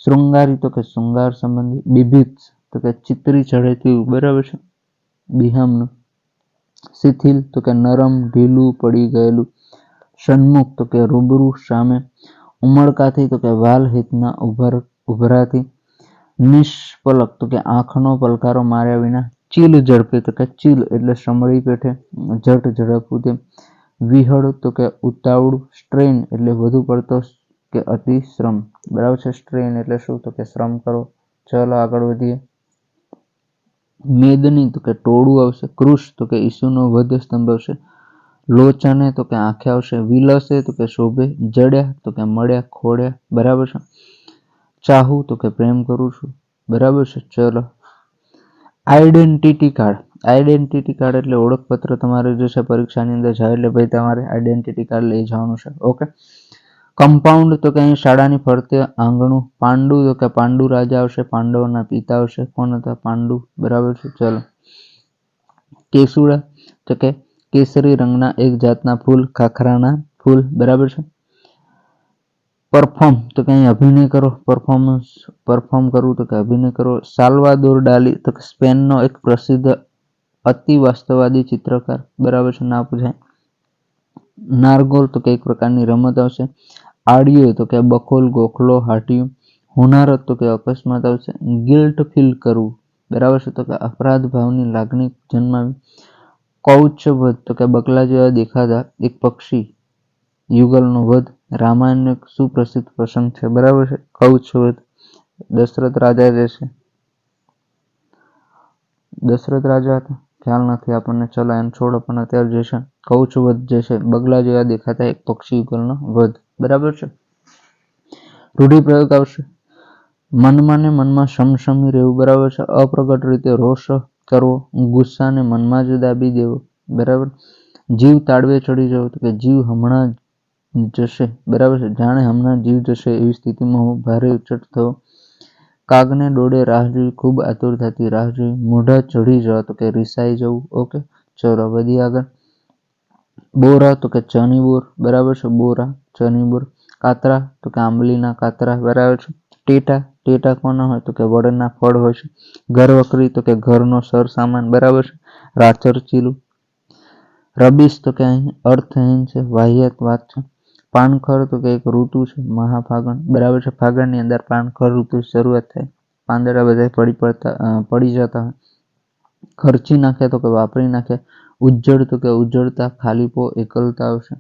શૃંગારી તો કે શૃંગાર સંબંધી. બિભિત્સ તો કે ચિત્રી ચડે તેવું, બરાબર છે. બિહામનું. શિથિલ તો કે નરમ, ઢીલું, પડી ગયેલું. સન્મુખ તો કે રૂબરૂ, સામે. ઉમળકાથી તો કે વાલ હિતના ઉભરાથી. નિષ્પલક તો કે આંખનો પલકારો માર્યા વિના. ચીલ ઝડપે તો કે ચીલ એટલે સમળી પેઠે, ઝટ ઝડપવું તેમ. વિહળ તો કે ઉતાવળું. સ્ટ્રેન એટલે વધુ પડતો કે અતિ શ્રમ, બરાબર છે. સ્ટ્રેન એટલે શું? તો કે શ્રમ કરો. ચલો આગળ વધીએ. મેદની તો કે ટોળું આવશે. કૃષ તો કે ઈસુનો વધ સ્તંભ આવશે. લોચને તો કે આંખે આવશે. વિલસે તો કે શોભે. જડ્યા તો કે મળ્યા, ખોડ્યા, બરાબર છે. ચાહું તો કે પ્રેમ કરું છું, બરાબર છે. ચલો, આઈડેન્ટિટી કાર્ડ. આઈડેન્ટિટી કાર્ડ એટલે ઓળખપત્ર તમારે જે છે પરીક્ષાની અંદર જાય એટલે ભાઈ તમારે આઈડેન્ટિટી કાર્ડ લઈ જવાનું છે. ઓકે. કમ્પાઉન્ડ તો કે અહીં શાળાની ફરતે આંગણું. પાંડુ તો કે પાંડુ રાજા આવશે. પાંડવોના પિતા આવશે. કોણ હતા? પાંડુ, બરાબર છે. ચલો, કેસુડા તો કે કેસરી રંગના એક જાતના ફૂલ, ખાખરાના ફૂલ, બરાબર છે. પરફોર્મ તો કે અહીં અભિનય કરો, પરફોર્મ કરવું તો કે અભિનય કરો. સાલ્વાદોર ડાલી તો કે સ્પેનનો એક પ્રસિદ્ધ અતિ વાસ્તવવાદી ચિત્રકાર, બરાબર છે, ના પૂછાય. નારગોલ તો કે એક પ્રકારની રમત આવશે. આડિયો તો કે બખોલ, ગોખલો, હાટિયું. હોનારત તો કે અકસ્માત આવશે. ગિલ્ટ ફીલ કરવું, બરાબર છે, તો કે અપરાધ ભાવની લાગણી જન્માવી. કૌચવધ તો કે બકલા જેવા દેખાતા એક પક્ષી યુગલનો વધ. રામાયણનો એક સુપ્રસિદ્ધ પ્રસંગ છે, બરાબર છે, કૌચવધ. દશરથ રાજા જે છે, દશરથ રાજા હતા, ખ્યાલ નથી આપણને, ચલો એમ છોડ. આપણને અત્યારે જે છે કૌચવધ જે છે, બગલા જેવા દેખાતા એક પક્ષી યુગલનો વધ, બરાબર છે. રૂઢિપ્રયોગ આવશે. મનમાં ને મનમાં સમસમી રહેવું, બરાબર છે. અપ્રગટ રીતે રોષ કરવો, ગુસ્સાને મનમાં જ દાબી દેવો, બરાબર. જીવ તાળવે ચડી જવો તો કે જીવ હમણાં જશે, બરાબર છે, જાણે હમણાં જીવ જશે એવી સ્થિતિમાં હું ભારે ઉચ્ચટ થવો. કાગને દોડે રાહ જોઈ, ખૂબ આતુરતાથી રાહ જોઈ. મોઢા ચઢી જવા તો કે રિસાઈ જવું. ઓકે, ચલો વધી આગળ. બોરા તો કે ચની બોર, બરાબર છે, બોરા, ચની બોર. કાતરા તો કે આંબલીના કાતરા, બરાબર છે. ટેટા, ટેટા કોના હોય તો કે વડના ફળ હોય છે. ઘરવકરી તો કે ઘરનો સર સામાન, બરાબર છે. રાચરચીલું. રબીશ તો કે અહીં અર્થહીન છે, વાહિયાત વાત છે. પાનખર તો કે એક ઋતુ છે, મહાફાગણ, બરાબર છે. ફાગણની અંદર પાનખર ઋતુ શરૂઆત થાય, પાંદડા બધા પડી જતા હોય. ખર્ચી નાખે તો કે વાપરી નાખે. ઉજ્જડ તો કે ઉજ્જડતા, ખાલીપો, એકલતા આવશે.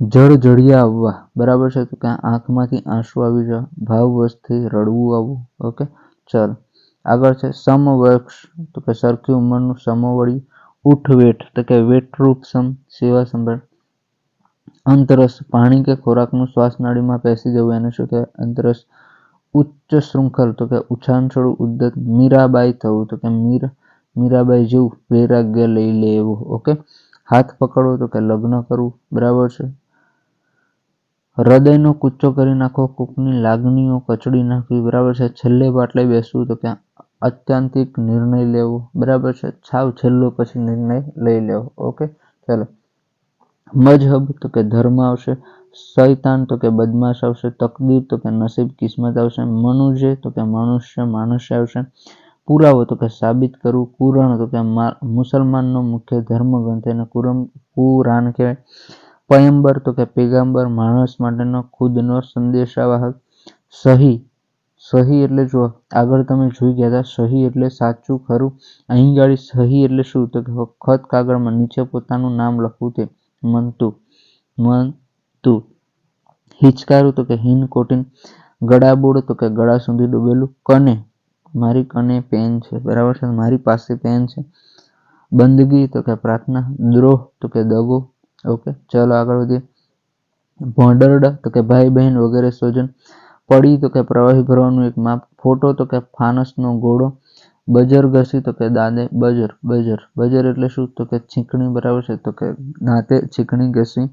જળ જળિયા આવવા, બરાબર છે, તો કે આંખમાંથી આંસુ આવી જવા, ભાવવશથી રડવું આવવું. ઓકે, ચલ આગળ છે. સમવયસ્ક તો કે સરખી ઉંમરનું, સમવળી. ઉઠવેઠ તો કે વેઠરૂપ સમ, સેવા સંભાળ. અંતરસ પાણી કે ખોરાકનું શ્વાસ નાડીમાં પેસી જવું, એને શું કહેવાય? અંતરસ. ઉચ્ચ શૃંખલ તો કે ઉછાળછોડું, ઉદ્દત. મીરાબાઈ થવું તો કે મીરાબાઈ જેવું વૈરાગ્ય લઈ લેવું. ઓકે, હાથ પકડવો તો કે લગ્ન કરવું, બરાબર છે. હૃદયનો કૂચો કરી નાખવો, કોકની લાગણીઓ કચડી નાખવી, બરાબર છે. છેલ્લે બાટલે બેસવું તો કે અત્યાંતિક નિર્ણય લેવો, બરાબર છે. છાવ છેલ્લો પછી નિર્ણય લઈ લેવો. ઓકે, ચાલો. મજહબ તો કે ધર્મ આવશે. શૈતાન તો કે બદમાશ આવશે. તકદીર તો કે નસીબ, કિસ્મત આવશે. મનુજે તો કે મનુષ્ય, માણસ આવશે. પુરાવો તો કે સાબિત કરવું. કુરાણ તો કે મુસલમાનનો મુખ્ય ધર્મગ્રંથ, એને કુરાન કહેવાય. પયંબર તો કે પેગામ્બર, માણસ માટેનો ખુદનો સંદેશાવાહક. સહી, સહી એટલે જો આગળ તમે જોઈ ગયા હતા, સહી એટલે સાચું, ખરું. અહીં ગાડી સહી એટલે શું તો કે ખત કાગળમાં નીચે પોતાનું નામ લખવું, તે મનતું. હિચકારું તો કે હિન કોટિન. ગળાબોળ તો કે ગળા સુધી ડૂબેલું. કને, મારી કને પેન છે, બરાબર છે, મારી પાસે પેન છે. બંદગી તો કે પ્રાર્થના. દ્રોહ તો કે દગો. ઓકે, ચલો આગળ વધીએ. ભોંડરડા તો કે ભાઈ બહેન વગેરે સ્વજન. પડી તો કે પ્રવાહી ભરવાનું એક માપ. ફોટો તો કે ફાનસનો ગોળો. બજર ઘસી તો કે દાદે, બજર, બજર એટલે શું તો કે છીંકણી, બરાબર છે, તો કે દાંતે છીંકણી ઘસી.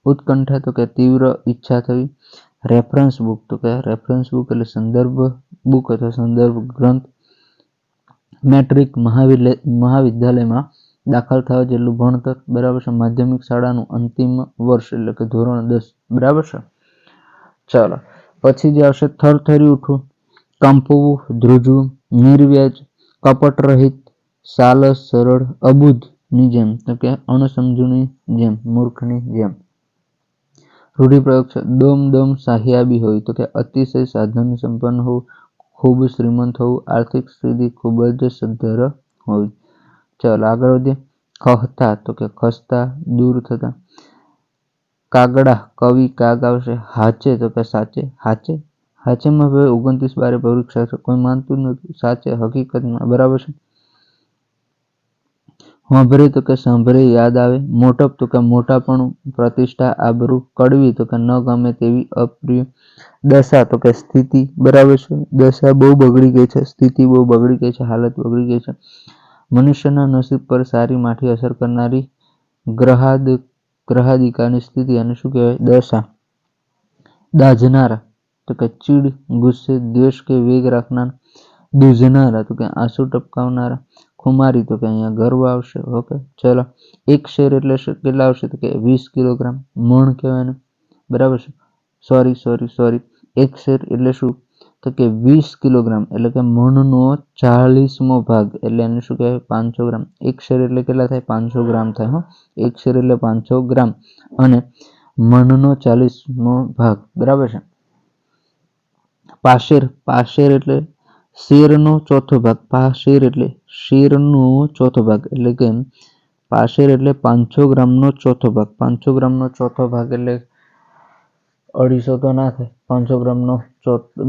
ઉત્કંઠા તો કે તીવ્ર ઈચ્છા થવી. રેફરન્સ બુક તો કે રેફરન્સ બુક એટલે સંદર્ભ બુક અથવા સંદર્ભ ગ્રંથ. મેટ્રિક મહાવિદ્યાલયમાં દાખલ થવા જેટલું ભણતર, બરાબર છે. માધ્યમિક શાળાનું અંતિમ વર્ષ એટલે કે ધોરણ 10, બરાબર છે. ચાલો પછી જે આવશે થરથરી ઉઠવું, કંપવું, ધ્રુજવું. નિર્વ્યાજ, કપટ રહિત, સાલસ, સરળ. અબુધની જેમ તો કે અણસમજુની જેમ, મૂર્ખની જેમ. રૂઢિપ્રયોગ છે. દોમ દોમ સાહિયાબી હોય તો કે અતિશય સાધન સંપન્ન હોવું, ખૂબ શ્રીમંત હોવું. આર્થિક સ્થિતિ ખૂબ જ સદ્ધર હોય. ચાલો આગળ વધીએ. ખહતા તો કે ખસતા, દૂર થતા. કાગડા, કવિ કાગ આવશે. હાચે તો કે સાચે, હાચે, હાચેમાં હવે 29/12 પરીક્ષા છે, કોઈ માનતું નથી. સાચે, હકીકતમાં, બરાબર છે. હોંભરે તો કે સાંભળે, યાદ આવે. મોટપ તો કે મોટાપણું, પ્રતિષ્ઠા, આબરૂ. કડવી તો કે ન ગમે તેવી, અપ્રિય. દશા તો કે સ્થિતિ, બરાબર છે. દશા બહુ બગડી ગઈ છે, સ્થિતિ બહુ બગડી ગઈ છે, હાલત બગડી ગઈ છે. મનુષ્યના નસીબ પર સારી માઠી અસર કરનારી ગ્રહાદિકાની સ્થિતિ, અને શું કહેવાય? દશા. દાઝનારા તો કે ચીડ, ગુસ્સે, દ્વેષ કે વેગ રાખનાર. દૂઝનારા તો કે આંસુ ટપકાવનારા. ખુમારી તો કે અહીંયા ગર્વ આવશે. ઓકે, ચલો. એક શેર એટલે કેટલા આવશે તો કે 20 કિલોગ્રામ. મણ કહેવાય ને, બરાબર છે. સોરી 1 શેર એટલે શું તો કે 20 કિલોગ્રામ એટલે કે મણનો 40મો ભાગ એટલે એને શું કહેવાય 500 ગ્રામ. 1 શેર એટલે કેટલા થાય 500 ગ્રામ થાય હો. 1 શેર એટલે 500 ગ્રામ અને મણનો 40મો ભાગ બરાબર છે. પાશેર એટલે શેરનો ચોથો ભાગ. પાશેર એટલે શેરનો ચોથો ભાગ એટલે કે પાશેર એટલે 500 ગ્રામનો ચોથો ભાગ. 500 ગ્રામનો ચોથો ભાગ એટલે 250 તો ના થાય. 500 ગ્રામનો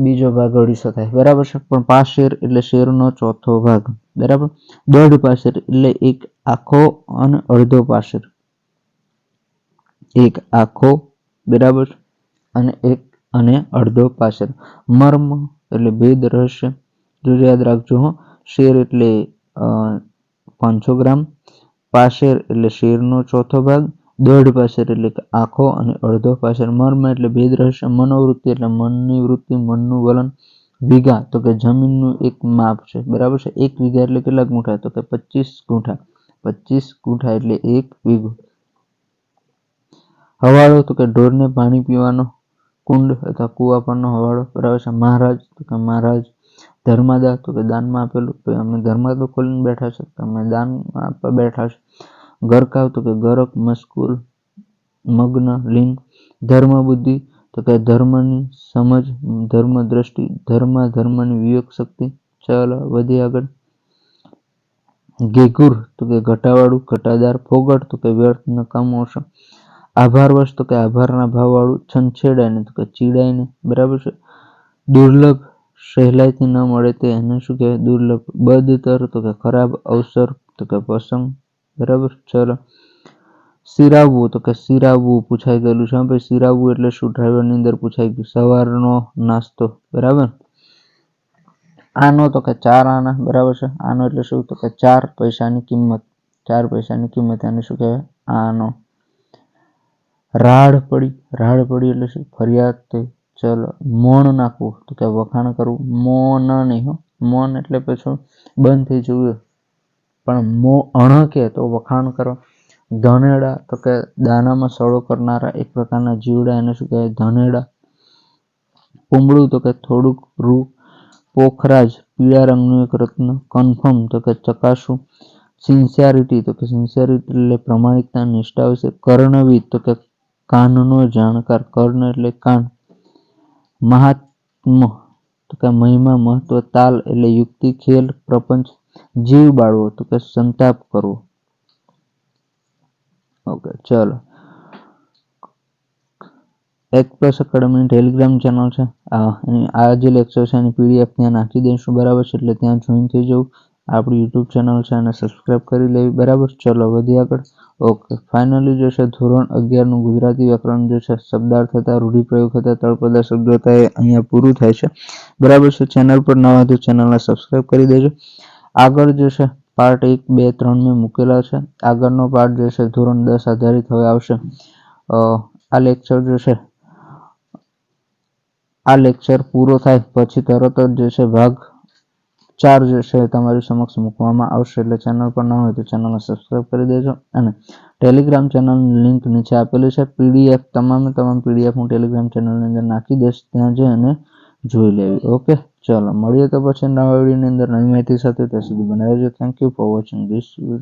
બીજો ભાગ 250 થાય બરાબર છે. પણ પાશેર એટલે શેરનો ચોથો ભાગ બરાબર. દોઢ પાશેર એટલે એક આખો અને અડધો પાશેર. એક આખો બરાબર અને એક અને અડધો પાશેર. મર્મ એટલે ભેદ રહસ્ય જો યાદ રાખજો હો. શેર એટલે 500 ગ્રામ. પાશેર એટલે શેરનો ચોથો ભાગ. દોઢ પાશેર એટલે આખો અને અડધો પાશેર. મર્મ એટલે ભેદ રહસ્ય. મનોવૃત્તિ એટલે મનની વૃત્તિ, મનનું વલણ. વીઘા તો કે જમીનનું એક માપ છે બરાબર છે. 1 વીઘા એટલે કેટલા ગુંઠા તો કે 25 ગુંઠા. 25 ગુંઠા એટલે 1 વીઘો. હવાળો તો કે ઢોરને પાણી પીવાનો કુંડ અથવા કુવા પરનો હવાળો બરાબર છે. મહારાજ તો કે મહારાજ. ધર્માદા તો કે દાનમાં આપેલું. તો અમે ધર્માદો ખોલીને બેઠા છે તો અમે દાનમાં આપવા બેઠા છે. ગરકાવ તો કે ગરક, મસ્કુલ, મગ્ન, લીન. ધર્મ બુદ્ધિ તો કે ધર્મની સમજ, ધર્મ દ્રષ્ટિ, ધર્મની વિવેક શક્તિ. ચાલો વધીએ આગળ. ઘેઘુર તો કે ઘટાવાળું, ઘટાદાર. ફોગટ તો કે વ્યર્થ, નકામું, અવસર. આભારવશ તો કે આભારના ભાવવાળું. છંછેડાઈને તો કે ચીડાઈને બરાબર છે. દુર્લભ સહેલાઈથી ન મળે તે એને શું કહેવાય દુર્લભ. બદતર તો કે ખરાબ. અવસર તો કે પસંદ બરાબર. ચલો સિરાવવું તો કે સિરાવવું પૂછાઈ ગયેલું છે. ભાઈ સિરાવવું એટલે શું ડ્રાઈવરની અંદર પૂછાઈ ગયું. સવારનો નાસ્તો બરાબર. આનો તો કે 4 આના બરાબર છે. આનો એટલે શું તો કે 4 પૈસાની કિંમત. 4 પૈસાની કિંમત એને શું કહેવાય આનો. રાડ પડી એટલે શું ફરિયાદ થઈ. ચલો મૌન નાખવું તો કે વખાણ કરવું. મૌન નહીં હો. મૌન એટલે પછી બંધ થઈ જવું પણ અણકે તો વખાણ કરો. ધનેડા તો કે દાનામાં સડો કરનારા એક પ્રકારના જીવડા એને શું કહેવાય ધનેડા. પૂમડું તો કે થોડુંક રૂ. પોખરાજ પીળા રંગનું એક રત્ન. કન્ફર્મ તો કે ચકાસવું. સિન્સિયરિટી તો કે સિન્સિયરિટી એટલે પ્રમાણિકતા નિષ્ઠા વિશે. કર્ણવિદ તો કે કાનનો જાણકાર. કર્ણ એટલે કાન. મહાત્મ તો કે મહિમા, મહત્વ. તાલ એટલે યુક્તિ, ખેલ, પ્રપંચ. જીવ બાળવો તો કે સંતાપ કરવો. ઓકે ચલો. એક પ્લસ એકેડમીની ટેલિગ્રામ ચેનલ છે. આ જે લેક્ચર છે એની પીડીએફ ત્યાં નાખી દઈશું બરાબર છે. એટલે ત્યાં જોઈન થઈ જવું. આપણી યુટ્યુબ ચેનલ છે એને સબસ્ક્રાઈબ કરી લેવી બરાબર. ચલો વધીએ આગળ. ઓકે ફાઇનલી જે છે ધોરણ 11નું ગુજરાતી વ્યાકરણ જે છે શબ્દાર્થ હતા, રૂઢિપ્રયોગ હતા, તળપદા શબ્દો હતા એ અહીંયા પૂરું થાય છે બરાબર છે. ચેનલ પર નવા તો ચેનલને સબસ્ક્રાઈબ કરી દેજો. આગળ જે છે પાર્ટ 1, 2, 3 મેં મૂકેલા છે. આગળનો પાર્ટ જે છે ધોરણ 10 આધારિત હવે આવશે. આ લેક્ચર જે છે આ લેક્ચર પૂરો થાય પછી તરત જ જે છે ભાગ 4 જે છે તમારી સમક્ષ મૂકવામાં આવશે. એટલે ચેનલ પર ન હોય તો ચેનલને સબસ્ક્રાઈબ કરી દેજો અને ટેલિગ્રામ ચેનલની લિંક નીચે આપેલી છે. પીડીએફ તમામ પીડીએફ હું ટેલિગ્રામ ચેનલની અંદર નાખી દઈશ. ત્યાં જઈ અને જોઈ લેવી. ઓકે ચલો મળીએ તો પછી નવા વિડીયોની અંદર નવી માહિતી સાથે. ત્યાં સુધી બનાવી રહેજો. Thank you for watching this video.